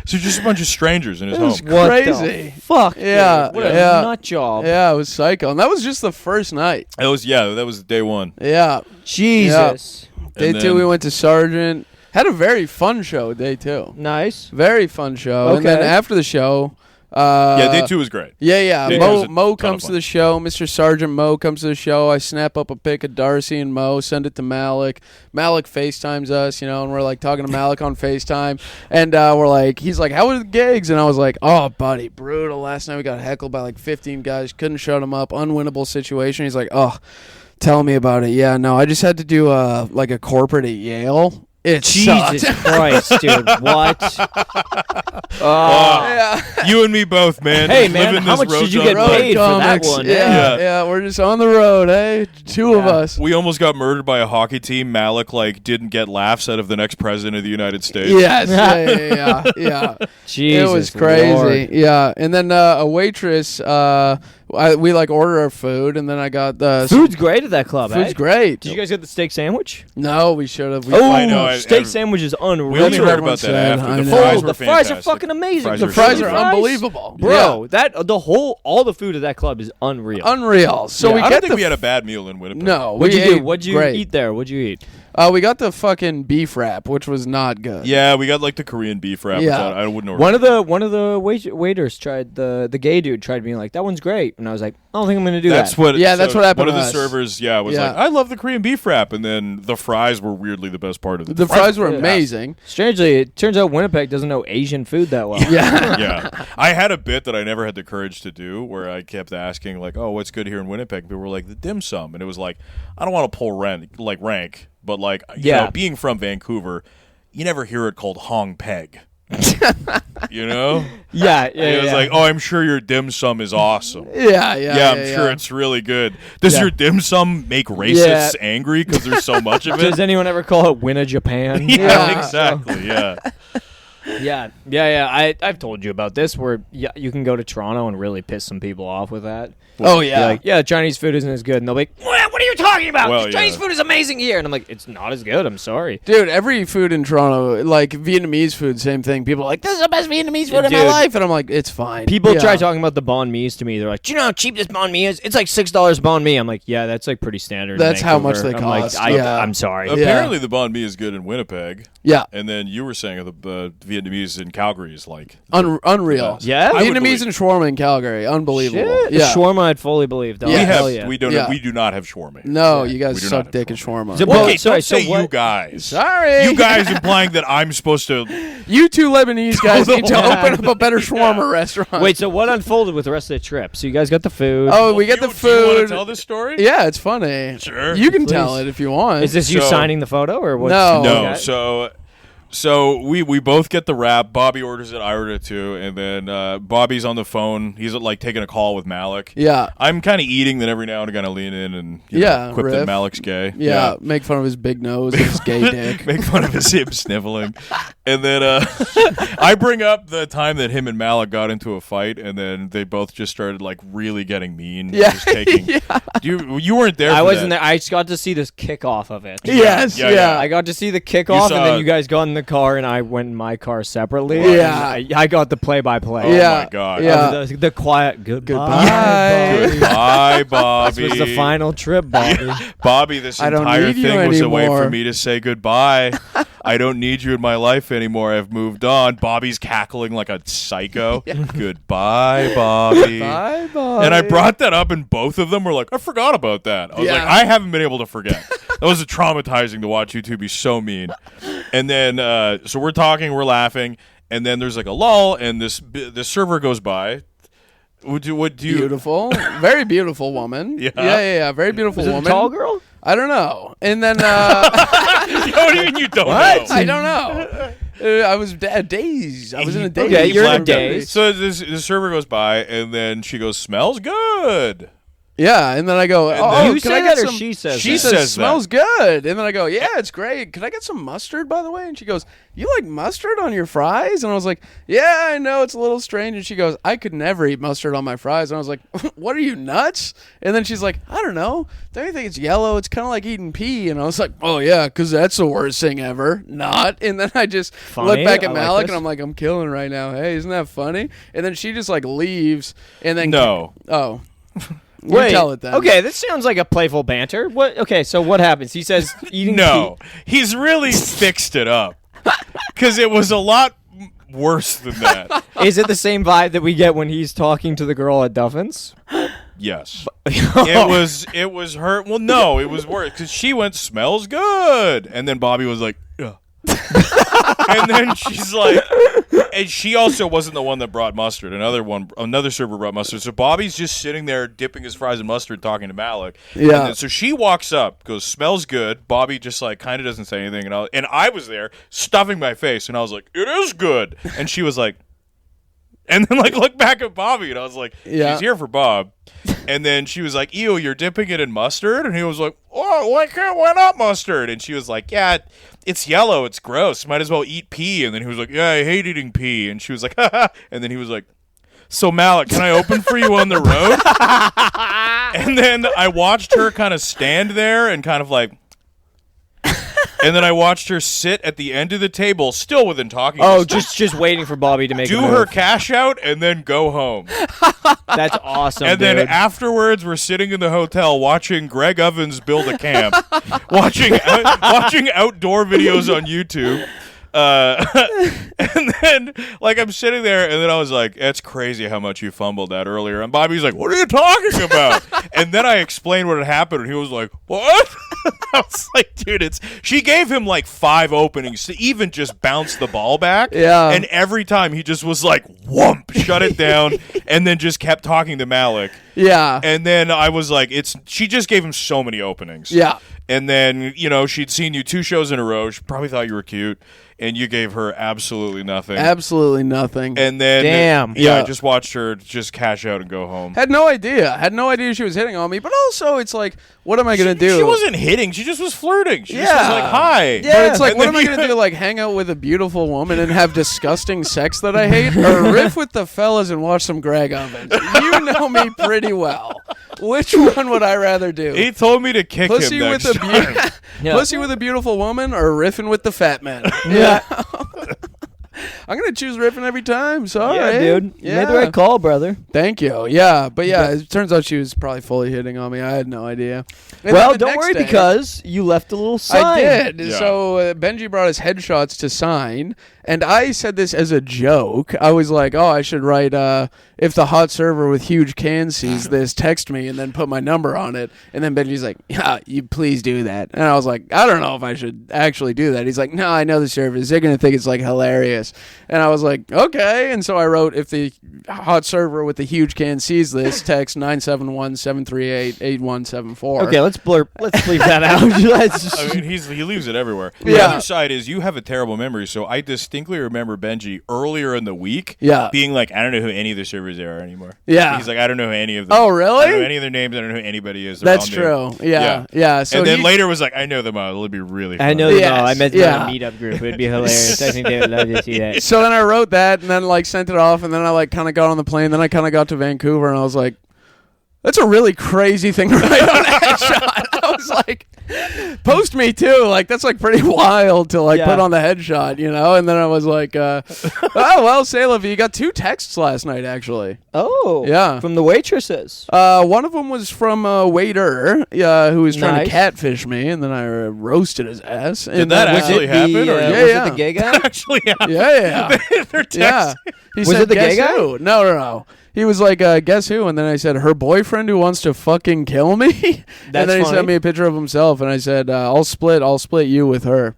So just a bunch of strangers in his home. What crazy. the fuck? Yeah, Dude? What a yeah. nut job. Yeah, it was psycho. And that was just the first night. That was day one. Yeah. Jesus. Day And 2, then- we went to Sargent. Had a very fun show, day 2. Nice. Very fun show. And then Okay. after the show... Day 2 was great. Yeah. Day two was a Mo ton of comes to fun. the show. Mr. Sergeant Mo comes to the show. I snap up a pic of Darcy and Mo, send it to Malik. Malik FaceTimes us, and we're like talking to Malik on FaceTime. And we're like, he's like, how were the gigs? And I was like, oh, buddy, brutal. Last night we got heckled by like 15 guys. Couldn't shut them up. Unwinnable situation. He's like, oh, tell me about it. Yeah, no, I just had to do like a corporate at Yale. It Jesus sucked. Christ, dude. What? Yeah. You and me both, man. Hey, Just man, living how this much road did you dog get life. paid for that Comics. one? Yeah, we're just on the road, hey? Two of us. We almost got murdered by a hockey team. Malik didn't get laughs out of the next president of the United States. Yes, yeah. Jesus It was crazy. Lord. Yeah, and then a waitress. We order our food, and then I got the Food's great at that club, Food's eh? great. Did you guys get the steak sandwich? No, we should have. Oh, I know, steak sandwich is unreal. We only That's heard what about that everyone after. said. The I know. fries Oh, were the fries are fantastic. fucking amazing. Fries The are fries so are good. unbelievable, Bro. All the food at that club is unreal. Unreal. So Yeah. we I don't get think the we had a bad meal in Winnipeg. no. What'd we you do? ate What'd you great. eat there? What'd you eat? We got the fucking beef wrap, which was not good. Yeah, we got the Korean beef wrap. Yeah. Which I wouldn't order. One of the waiters tried the gay dude tried being like, that one's great, and I was like, I don't think I'm gonna do That's that. what. Yeah, that's what happened One of to the us. servers, was Yeah. like, I love the Korean beef wrap, and then the fries were weirdly the best part of it. The fries were Yeah. amazing. Strangely, it turns out Winnipeg doesn't know Asian food that well. Yeah. Yeah, I had a bit that I never had the courage to do, where I kept asking oh, what's good here in Winnipeg? People were like the dim sum, and it was like, I don't want to pull rank, but you know, being from Vancouver, you never hear it called Hong Peg. You know? Yeah, It was like, oh, I'm sure your dim sum is awesome. Yeah, I'm sure it's really good. Does Yeah. your dim sum make racists angry because there's so much of it? Does anyone ever call it Winna Japan? Yeah, exactly. Yeah. Yeah. I've told you about this. Where you can go to Toronto and really piss some people off with that. Oh, Be yeah. like, yeah, Chinese food isn't as good, and they'll be like, what are you talking about? Well, Chinese yeah. food is amazing here, and I'm like, it's not as good. I'm sorry. Dude, every food in Toronto, like Vietnamese food, same thing. People are like, this is the best Vietnamese food in my Dude. life. And I'm like, it's fine. People Yeah. try talking about the banh mi's to me. They're like, do you know how cheap this banh mi is? It's like $6 banh mi. I'm like, yeah, that's like pretty standard. in That's how much Vancouver. they I'm cost. like, Yeah. I'm sorry. Apparently, the banh mi is good in Winnipeg. Yeah. And then you were saying the Vietnamese in Calgary is like Unreal. Yeah? I would Vietnamese believe- and shawarma in Calgary. Unbelievable. Shit. Yeah. Shawarma, I'd fully believe. Though. Yes. Hell we yeah. we do not have shawarma. No, you We guys do not suck have dick and shawarma. shawarma. So- Well, Okay, sorry, don't say so what- you guys. sorry. You guys implying that I'm supposed to. You two Lebanese guys need to Yeah. open up a better shawarma restaurant. Wait, so what unfolded with the rest of the trip? So you guys got the food. Oh, we get the Do you want to food. tell this story? Yeah, it's funny. Sure. You can Please. tell it if you want. Is this you So- signing the photo or what? No. No, so we both get the wrap. Bobby orders it, I order it too, and then Bobby's on the phone. He's like taking a call with Malik. Yeah. I'm kind of eating, then every now and again I lean in and Yeah, quip that riff. Malik's gay. Yeah, make fun of his big nose and his gay dick. Make fun of him sniffling. And then I bring up the time that him and Malik got into a fight, and then they both just started like really getting mean. Yeah. Just taking, you weren't there I for wasn't that. there. I just got to see this kickoff of it. Yes, Yeah, yeah. yeah. I got to see the kickoff, saw- and then you guys got in the car, and I went in my car separately. Yeah. and I got the play-by-play. Oh Yeah. my god. Yeah. The quiet goodbye. Goodbye. Goodbye, Bobby. This was the final trip, Bobby. Bobby, this I don't entire need you thing was a way anymore. for me to say goodbye. I don't need you in my life anymore. I've moved on. Bobby's cackling like a psycho. Goodbye, Bobby. Bye, bye. And I brought that up, and both of them were like, I forgot about that. I was like, Yeah. I haven't been able to forget. That was traumatizing to watch you two be so mean. And then, so we're talking, we're laughing, and then there's like a lull, and this server goes by. What do you? Beautiful. Very beautiful woman. Yeah. Yeah. Very beautiful Was it a woman. tall girl? I don't know. And then, What do you mean you don't know? I don't know. I was dazed. I was in a daze. Okay, you're in a Blacked out. daze. So the server goes by, and then she goes, "Smells good." Yeah, and then I go, then- oh, You can I say get that or some? she says She that? says, says smells good. And then I go, yeah, it's great. Can I get some mustard, by the way? And she goes, you like mustard on your fries? And I was like, yeah, I know, it's a little strange. And she goes, I could never eat mustard on my fries. And I was like, what are you, nuts? And then she's like, I don't know. Don't you think it's yellow? It's kind of like eating pea. And I was like, oh, yeah, because that's the worst thing ever. Not. And then I just Funny. look back I at like Malik, this. and I'm like, I'm killing right now. Hey, isn't that funny? And then she just like leaves. And then No. Oh. You Wait. tell it then. Okay, this sounds like a playful banter. What? Okay, so what happens? He says eating. No, he's really fixed it up because it was a lot worse than that. Pea. Is it the same vibe that we get when he's talking to the girl at Duffin's? Yes, it was her. Well, no, it was worse because she went, "Smells good," and then Bobby was like, "Ugh." And then she's like, and she also wasn't the one that brought mustard. Another server brought mustard. So Bobby's just sitting there dipping his fries in mustard, talking to Malik. Yeah. And then, so she walks up, goes, "Smells good." Bobby just like kind of doesn't say anything, and I was there stuffing my face, and I was like, "It is good," and she was like. And then, like, look back at Bobby, and I was like, Yeah. she's here for Bob. And then she was like, ew, you're dipping it in mustard? And he was like, oh, why not mustard? And she was like, yeah, it's yellow. It's gross. Might as well eat pea. And then he was like, yeah, I hate eating pea. And she was like, haha. And then he was like, so, Malik, can I open for you on the road? And then I watched her kind of stand there and kind of like... And then I watched her sit at the end of the table, still within talking Oh, distance, just waiting for Bobby to make do a move. her cash out and then go home. That's awesome. And dude. then afterwards, we're sitting in the hotel watching Greg Ovens build a camp, watching outdoor videos on YouTube. And then, like, I'm sitting there, and then I was like, "It's crazy how much you fumbled that earlier." And Bobby's like, "What are you talking about?" And then I explained what had happened, and he was like, "What?" I was like, "Dude, she gave him like 5 openings to even just bounce the ball back." Yeah. And every time he just was like, "Whump," shut it down, and then just kept talking to Malik. Yeah. And then I was like, she just gave him so many openings. Yeah. And then, she'd seen you 2 shows in a row. She probably thought you were cute. and you gave her absolutely nothing. Absolutely nothing. And then, Damn. yeah, Yeah. I just watched her just cash out and go home. Had no idea she was hitting on me. But also, it's like, what am I gonna do? She wasn't hitting. She just was flirting. She just Yeah. was like, hi. Yeah. But it's like, And what then am I you- gonna do? Like, hang out with a beautiful woman and have disgusting sex that I hate, or riff with the fellas and watch some Greg Ovens? You know me pretty well. Which one would I rather do? He told me to kick Pussy him with next a time. pussy with a beautiful woman, or riffing with the fat man? Yeah. I'm gonna choose riffing every time. Sorry, Yeah, dude. You Yeah, made the right call, brother. Thank you. Yeah, but yeah, it turns out she was probably fully hitting on me. I had no idea. And Well, then the don't next worry day- because you left a little sign. I did. Yeah. So Benji brought his headshots to sign, and I said this as a joke. I was like, "Oh, I should write if the hot server with huge cans sees this, text me and then put my number on it." And then Benji's like, "Yeah, you please do that." And I was like, "I don't know if I should actually do that." He's like, "No, I know the servers. They're gonna think it's like hilarious." And I was like, "Okay." And so I wrote, "If the hot server with the huge can sees this, text 971-738-8174." Okay, let's bleep that out. Let's just- I mean, he leaves it everywhere. Yeah. The other side is you have a terrible memory, so I distinctly remember Benji earlier in the week Yeah. being like, I don't know who any of the servers are anymore. Yeah. He's like, I don't know who any of them. Oh, really? I don't know any of their names. I don't know who anybody is. They're That's all new. true. Yeah. So and then he- later was like, I know them all. It'll be really fun. I know Yes, them all. I met them yeah. on a meetup group. It'd be hilarious. I think they would love to see that. So then I wrote that and then like sent it off, and then I like kind of got on the plane. Then I kind of got to Vancouver, and I was like, "That's a really crazy thing to write on a headshot." I was like, "Post me too." Like that's like pretty wild to like Yeah. put on the headshot, you know. And then I was like, "Oh well, say la vie." You got 2 texts last night, actually. Oh, Yeah. from the waitresses. One of them was from a waiter who was trying Nice. to catfish me, and then I roasted his ass. Did that actually happen? Or Yeah, was yeah. it the gay guy? actually happened. Yeah. They're texting. Yeah. He Was said, it the gay "Guess guy?" who?" No. He was like, "Guess who?" And then I said, "Her boyfriend who wants to fucking kill me." That's and then he funny. sent me a picture of himself, and I said, I'll split you with her."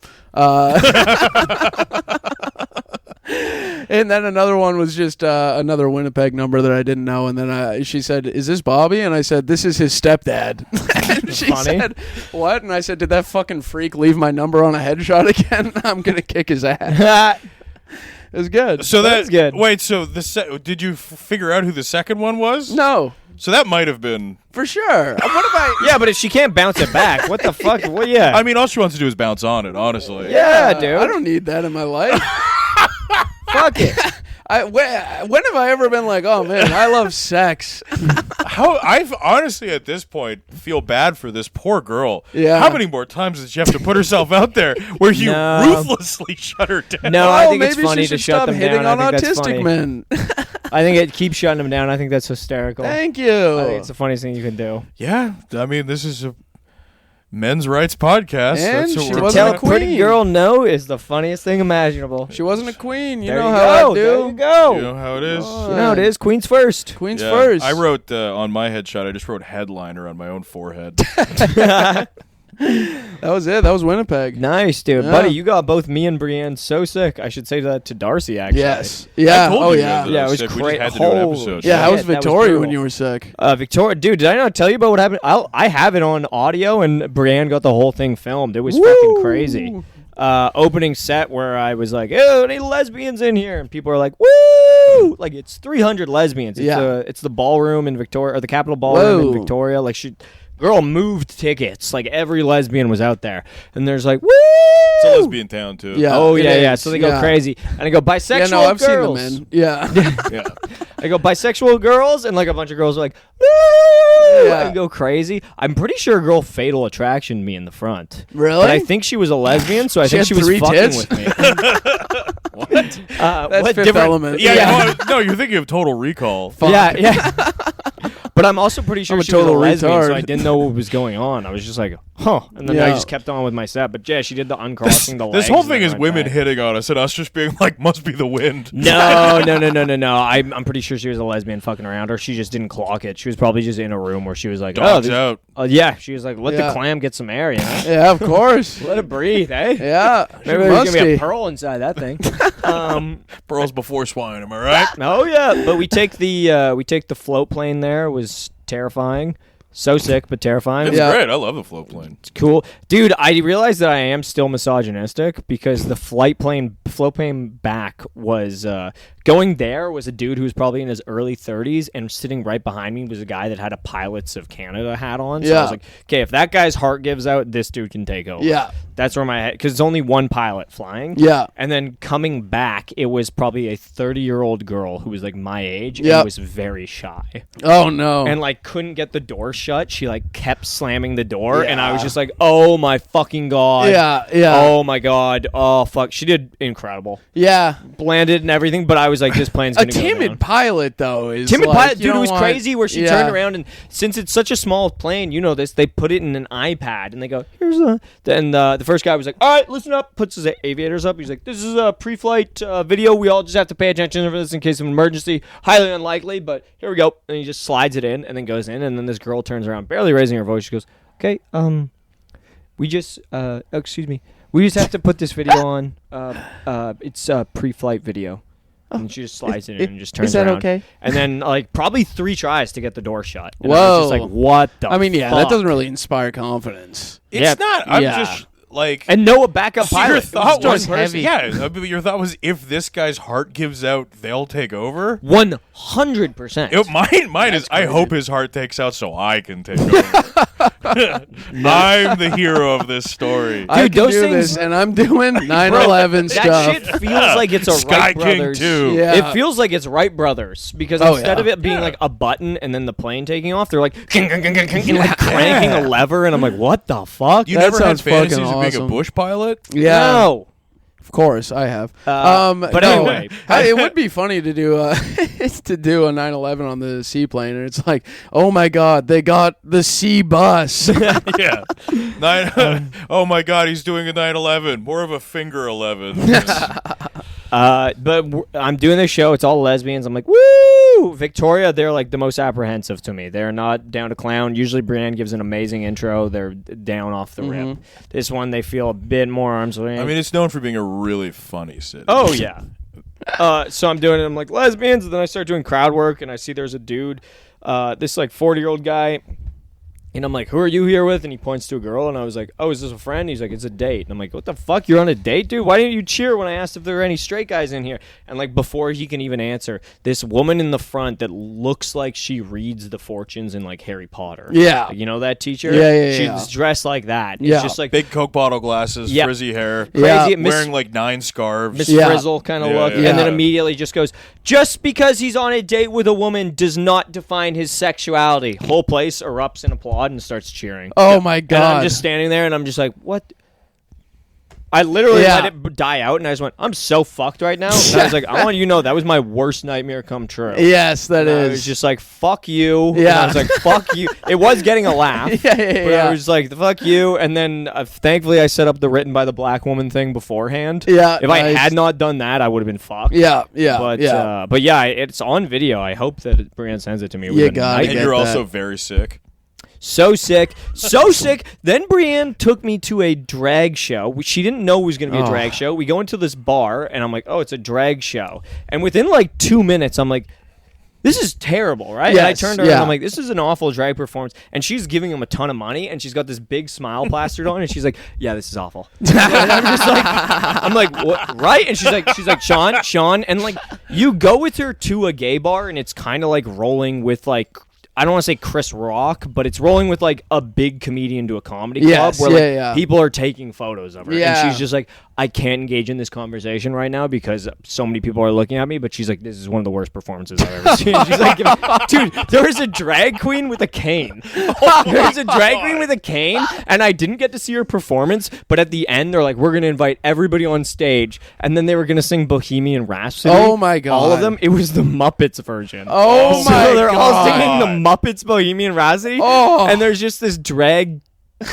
And then another one was just another Winnipeg number that I didn't know. And then she said, "Is this Bobby?" And I said, "This is his stepdad." And she Funny. said, "What?" And I said, "Did that fucking freak leave my number on a headshot again? I'm going to kick his ass." It was good. So That's good. Wait, so did you figure out who the second one was? No, So that might have been. for sure. What if I... Yeah, but if she can't bounce it back, what the fuck? Well, yeah. I mean, all she wants to do is bounce on it, honestly. yeah, dude. I don't need that in my life. Fuck it. When have I ever been like, "Oh man, I love sex"? How I've honestly at this point feel bad for this poor girl. Yeah. How many more times does she have to put herself out there where you No. ruthlessly shut her down? No, Oh, I think it's maybe funny she to should shut stop them hitting down. on I think that's autistic funny. men. I think it keeps shutting them down. I think that's hysterical. Thank I you. think it's the funniest thing you can do. Yeah, I mean, this is a men's rights podcast. And That's what she we're wasn't Tell a a pretty queen. girl no is the funniest thing imaginable. She wasn't a queen. You There know you how go. I do. There you go. You know how it is. Oh, You know how it is. Queens first. Queens Yeah. first. I wrote on my headshot. I just wrote headliner on my own forehead. That was it. That was Winnipeg. Nice, dude. Yeah. Buddy, you got both me and Brienne so sick. I should say that to Darcy, actually. Yes. Yeah. I told Oh you yeah. guys that Yeah, I it was sick. We great. just had to do an Holy episode. Yeah. How was Shit, that was Victoria when brutal. you were sick? Victoria, dude, did I not tell you about what happened? I have it on audio, and Brienne got the whole thing filmed. It was fucking crazy. Opening set where I was like, "Oh, any lesbians in here?" And people are like, "Woo!" Like it's 300 lesbians. It's Yeah. it's the ballroom in Victoria, or the Capitol Ballroom Whoa. in Victoria. Like girl moved tickets. Like every lesbian was out there, and there's like, "Woo!" It's a lesbian town too. Yeah. Oh it yeah. is. So they go Yeah. crazy, and I go bisexual Yeah. No, I've girls. seen them, man. Yeah. Yeah. I go bisexual girls, and like a bunch of girls are like, "Woo!" Yeah. and go crazy. I'm pretty sure a girl Fatal Attraction me in the front. Really? But I think she was a lesbian, so I She think had she was 3 fucking tits? with me. What? That's what Fifth different- Element. Yeah. Yeah. No, you're thinking of Total Recall. Yeah. But I'm also pretty sure I'm a she was a total lesbian, so retard. I didn't know what was going on. I was just like, huh. And then I Yeah. just kept on with my set. But yeah, she did the uncrossing the legs. This whole and thing then is went women back. hitting on us and us just being like, must be the wind. No. I'm pretty sure she was a lesbian fucking around, or she just didn't clock it. She was probably just in a room where she was like, Dogs out. yeah. She was like, let Yeah. the clam get some air, you know? Yeah. Of course. Let it breathe, eh? Yeah. Maybe there's gonna be a pearl inside that thing. Pearls before swine, am I right? Oh yeah, but we take the float plane there. It was terrifying. So sick, but terrifying. It's Yeah. great. I love the float plane. Cool. Dude, I realized that I am still misogynistic because the float plane back was going there was a dude who was probably in his early 30s, and sitting right behind me was a guy that had a Pilots of Canada hat on. So I was like, okay, if that guy's heart gives out, this dude can take over. Yeah. That's where my head, because it's only one pilot flying. Yeah. And then coming back, it was probably a 30-year-old girl who was like my age Yep. and was very shy. Oh no. And like couldn't get the door shut. She like kept slamming the door, and I was Yeah. just like, "Oh my fucking god!" Yeah, yeah. Oh my god! Oh fuck! She did incredible, yeah. landed and everything. But I was like, "This plane's A gonna go timid down." pilot though is Timid like, pilot, you dude, it don't was want- crazy. Where she yeah. turned around, and since it's such a small plane, you know this, they put it in an iPad, and they go, "Here's a." Then the first guy was like, "All right, listen up." Puts his aviators up. He's like, "This is a pre-flight video. We all just have to pay attention for this in case of an emergency. Highly unlikely, but here we go." And he just slides it in, and then goes in, and then this girl turns around, barely raising her voice. She goes, "Okay, we just excuse me, we just have to put this video on. It's a pre-flight video." And she just slides it in and just turns around. Is that okay? And then, like, probably 3 tries to get the door shut. And I Whoa. was just like, what the I mean, yeah, fuck? that doesn't really inspire confidence. It's Yeah. not. I'm Yeah. just like. And no backup So pilot. your It was thought just was one person. yeah. Your thought was if this guy's heart gives out, they'll take over. 100%. Mine is. I hope his heart takes out so I can take over. I'm the hero of this story. I can those do things- this, and I'm doing 9/11 That stuff. shit feels like it's a Sky Wright King Brothers. 2. Yeah. It feels like it's Wright Brothers because Oh, instead yeah. of it being like a button and then the plane taking off, they're like, and like cranking a lever, and I'm like, what the fuck? You That never had sounds fucking fantasies of being a awesome. bush pilot? Yeah, No. of course I have. But no. anyway. It would be funny to do to do a 9/11 on the seaplane, and it's like, oh my god, they got the sea bus. Yeah. Oh my God, he's doing a 9/11. More of a finger 11. I'm doing this show. It's all lesbians. I'm like, woo! Victoria, they're like the most apprehensive to me. They're not down to clown. Usually Brienne gives an amazing intro. They're down off the rip. This one, they feel a bit more arm's length. I mean, it's known for being a really funny city. oh, yeah. So I'm doing it. I'm like, lesbians. And then I start doing crowd work, and I see there's a dude, this like 40-year-old guy. And I'm like, who are you here with? And he points to a girl, and I was like, oh, is this a friend? He's like, it's a date. And I'm like, what the fuck? You're on a date, dude? Why didn't you cheer when I asked if there were any straight guys in here? And like, before he can even answer, this woman in the front that looks like she reads the fortunes in like Harry Potter. Yeah. Like, you know that teacher? Yeah. She's dressed like that. Yeah. It's just like Big Coke bottle glasses, Yep. frizzy hair, crazy. Yeah. Miss wearing like 9 scarves. Yeah. Frizzle kind of Yeah, look. yeah. And then Yeah. immediately just goes, just because he's on a date with a woman does not define his sexuality. Whole place erupts in applaud and starts cheering. Oh my god! And I'm just standing there, and I'm just like, what? I literally Yeah. let it die out, and I just went, I'm so fucked right now. And I was like, I want you to know that was my worst nightmare come true. Yes, that And I is. was just like, fuck you. And Yeah. I was like, fuck you. It was getting a laugh. yeah. But I was like, fuck you. And then thankfully I set up the written by the black woman thing beforehand. Yeah, If I nice. had not done that, I would have been fucked. yeah. But yeah. yeah, it's on video. I hope that Brienne sends it to me. It was You a gotta nightmare. And get you're that. also very sick. So sick. Then Brienne took me to a drag show. She didn't know it was going to be a drag show. We go into this bar, and I'm like, oh, it's a drag show. And within like 2 minutes, I'm like, this is terrible, right? And I Yes, turned to her, and yeah. I'm like, this is an awful drag performance. And she's giving him a ton of money, and she's got this big smile plastered on, and she's like, yeah, this is awful. And I'm just like, I'm like, what? Right? And she's like, Sean. And like, you go with her to a gay bar, and it's kind of like rolling with like, I don't want to say Chris Rock, but it's rolling with like a big comedian to a comedy club Yes, where yeah, like yeah. people are taking photos of her. Yeah. And she's just like, I can't engage in this conversation right now because so many people are looking at me, but she's like, this is one of the worst performances I've ever seen. She's like, dude, there was a drag queen with a cane. There's a drag queen with a cane, and I didn't get to see her performance, but at the end, they're like, we're going to invite everybody on stage, and then they were going to sing Bohemian Rhapsody. Oh my God. All of them. It was the Muppets version. Oh So my they're all God. singing the Muppets Bohemian Rhapsody, Oh. and there's just this drag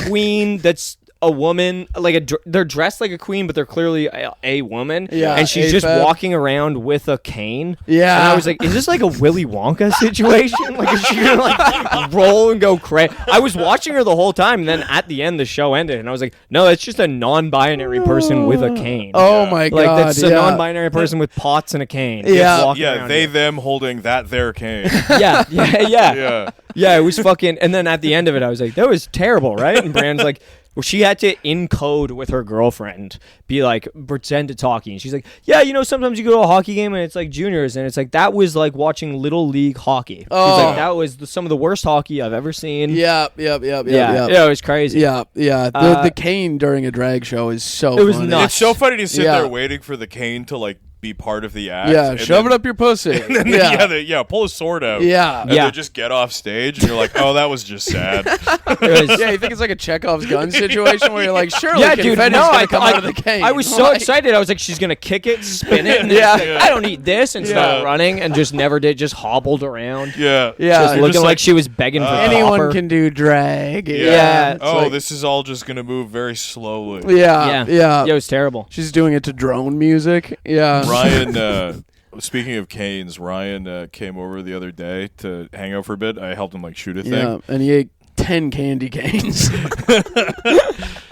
queen that's a woman, like they're dressed like a queen, but they're clearly a woman. Yeah, and she's just AFAB. walking around with a cane. Yeah. And I was like, is this like a Willy Wonka situation? Like, is she gonna like roll and go crazy? I was watching her the whole time, and then at the end, the show ended, and I was like, no, that's just a non-binary person with a cane. Oh my Like god! that's a non-binary person with pots and a cane. Yeah. just walking Yeah, around they here. them holding that their cane. Yeah. Yeah. Yeah, it was fucking. And then at the end of it, I was like, that was terrible, right? And Brand's like, well, she had to encode with her girlfriend, be like, pretend to talking. And she's like, yeah, sometimes you go to a hockey game and it's like juniors, and it's like, that was like watching Little League hockey. She's like, that was some of the worst hockey I've ever seen. Yep. Yeah, it was crazy. Yeah. The cane during a drag show is so. It was funny. nuts. It's so funny to sit Yeah. there waiting for the cane to like be part of the act. Yeah, and shove then- it up your pussy. And then pull a sword out. Yeah. And Yeah. they just get off stage, and you're like, oh, that was just sad. It was- Yeah, you think it's like a Chekhov's gun situation where you're like, surely Yeah, dude. confetti's No, gonna come out of the cane. I was so Like- excited. I was like, she's gonna kick it, spin it, and Yeah. yeah. I don't need this, and start Yeah. running, and just never did. Just hobbled around. Yeah. Yeah. Just You're looking just like like, she was begging for Anyone copper. can do drag. Yeah. It's Oh, like- this is all just gonna move very slowly. Yeah. Yeah, it was terrible. She's doing it to drone music. Yeah. Ryan, speaking of canes, Ryan came over the other day to hang out for a bit. I helped him like shoot a thing. Yeah. And he ate 10 candy canes.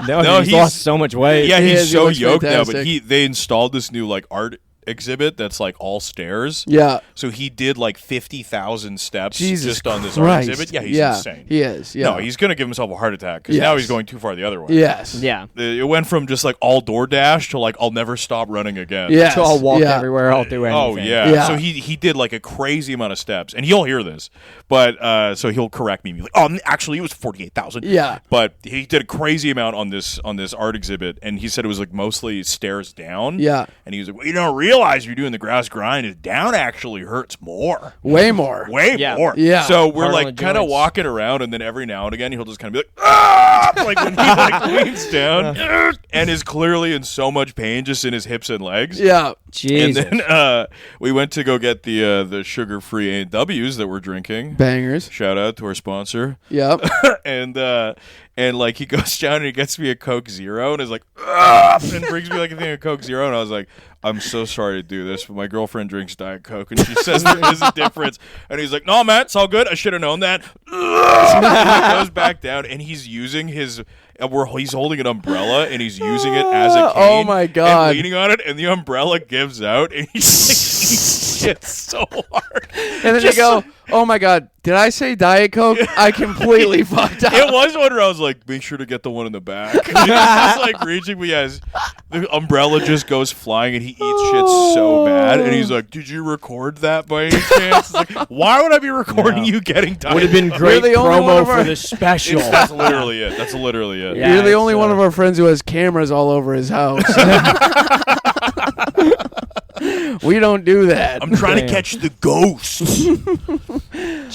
No, he's he's- lost so much weight. Yeah, He he's is, he so looks yoked now, but fantastic. they installed this new like art exhibit that's like all stairs. Yeah. So he did like 50,000 steps Jesus just on this Christ. art exhibit. Yeah, he's insane. He is. Yeah. No, he's gonna give himself a heart attack because now Yes. he's going too far the other way. Yes. Yeah. It went from just like all DoorDash to like I'll never stop running again. Yes. So I'll walk Yeah. everywhere. I'll do anything. Oh yeah. Yeah. So he did like a crazy amount of steps, and he'll hear this, but so he'll correct me and be like, "Oh, actually, it was 48,000." Yeah. But he did a crazy amount on this art exhibit, and he said it was like mostly stairs down. Yeah. And he was like, "Well, you don't realize you're doing the grass grind. Is down actually hurts more." Way more. Way Yeah. more. Yeah. So we're Hard on like the kind of joints. walking around, and then every now and again he'll just kind of be like, "Ah!" Like when he like leans down, and is clearly in so much pain just in his hips and legs. Yeah. Jesus. And then we went to go get the sugar-free A&Ws that we're drinking. Bangers. Shout out to our sponsor. Yep. And like he goes down and he gets me a Coke Zero and is like, "Ah!" and brings me like a thing of Coke Zero, and I was like, I'm so sorry to do this, but my girlfriend drinks Diet Coke and she says there is a difference. And he's like, no, Matt, it's all good. I should have known that. And he goes back down and he's using he's holding an umbrella and he's using it as a cane. Oh, my God. And leaning on it, and the umbrella gives out and he's like eats shit so hard. And then they go, oh my God, did I say Diet Coke? I completely fucked up. It was one where I was like, make sure to get the one in the back. He was just like reaching me as the umbrella just goes flying and he eats shit so bad. And he's like, did you record that by any chance? It's like, why would I be recording you getting Diet Would have been Coke? great the only one promo of our- for the special. That's literally it. That's literally it. Yeah. You're the only it's, one of our friends who has cameras all over his house. We don't do that. I'm trying to Damn. catch the ghosts.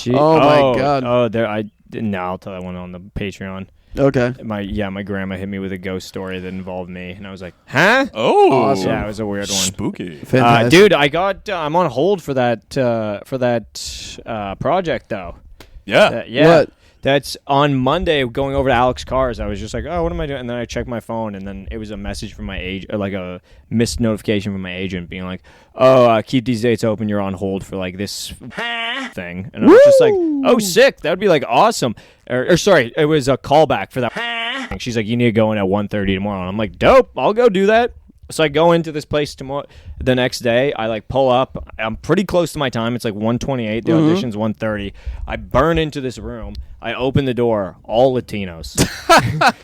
Gee- Oh, my God. Oh, there. I'll tell that one on the Patreon. Okay. My grandma hit me with a ghost story that involved me, and I was like, huh? Oh, Awesome. Yeah, it was a weird one. Spooky. Fantastic. Dude, I'm on hold for that project though. Yeah. Yeah. What? That's on Monday going over to Alex Carr's. I was just like, oh, what am I doing? And then I checked my phone, and then it was a message from my agent, like a missed notification from my agent being like, oh, keep these dates open. You're on hold for like this thing. And I was just like, oh, sick. That would be like awesome. Or sorry, it was a callback for that. She's like, you need to go in at 1:30 tomorrow. And I'm like, dope. I'll go do that. So I go into this place tomorrow. The next day, I like pull up. I'm pretty close to my time. It's like 1:28. The audition's 1:30. I burn into this room. I open the door. All Latinos,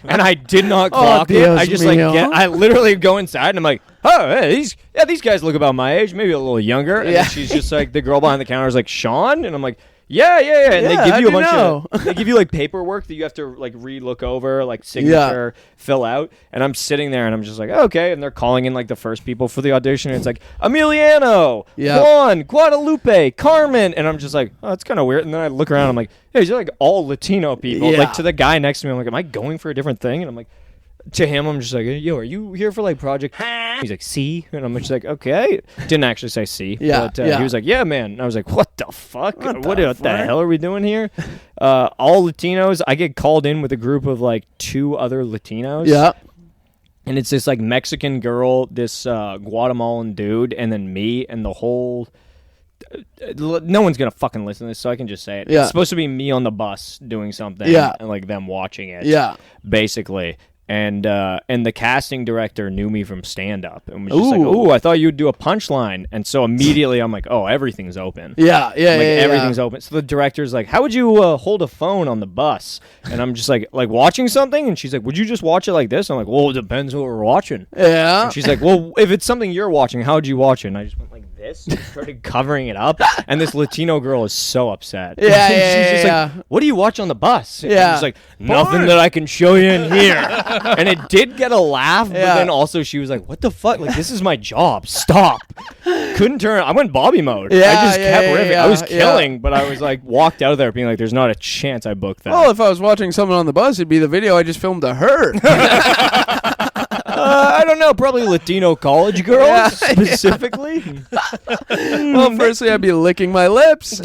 and I did not clock it. Dios I just mío. like I literally go inside and I'm like, oh, hey, these guys look about my age, maybe a little younger. And then she's just like, the girl behind the counter is like, Sean, and I'm like, yeah. And they Yeah, give you a how'd bunch you know? of they give you like paperwork that you have to like re-look over, like signature, fill out. And I'm sitting there and I'm just like, okay. And they're calling in like the first people for the audition. And it's like Emiliano, Yeah. Juan, Guadalupe, Carmen. And I'm just like, oh, that's kind of weird. And then I look around. I'm like, hey, these are like all Latino people. Yeah. Like to the guy next to me, I'm like, am I going for a different thing? And I'm like, to him, I'm just like, yo, are you here for like Project? He's like, see? And I'm just like, okay. Didn't actually say see. Yeah, But yeah. he was like, yeah, man. And I was like, what the fuck? What the the hell are we doing here? All Latinos. I get called in with a group of like 2 other Latinos. Yeah. And it's this like Mexican girl, this Guatemalan dude, and then me, and the whole. No one's gonna fucking listen to this, so I can just say it. Yeah. It's supposed to be me on the bus doing something, Yeah. and like them watching it, Yeah. basically. And the casting director knew me from stand up and was just like, Ooh. "Ooh, I thought you'd do a punchline." And so immediately I'm like, "Oh, everything's open." Yeah. Yeah. Like yeah, everything's open. So the director's like, "How would you hold a phone on the bus?" And I'm just like watching something, and she's like, "Would you just watch it like this?" I'm like, "Well, it depends what we're watching." Yeah. And she's like, "Well, if it's something you're watching, how would you watch it?" And I just went like this, and started covering it up, and this Latino girl is so upset. Yeah, yeah, she's just yeah, like, "What do you watch on the bus?" And Yeah. I'm just like, "Nothing that I can show you in here." And it did get a laugh, but Yeah. then also she was like, "What the fuck? Like, this is my job. Stop." Couldn't turn. I went Bobby mode. I Yeah, just kept riffing. yeah, I was yeah. killing, but I was like, walked out of there being like, "There's not a chance I booked that." Well, if I was watching someone on the bus, it'd be the video I just filmed to her. I don't know. Probably Latino college girls Yeah. specifically. Well, firstly, I'd be licking my lips.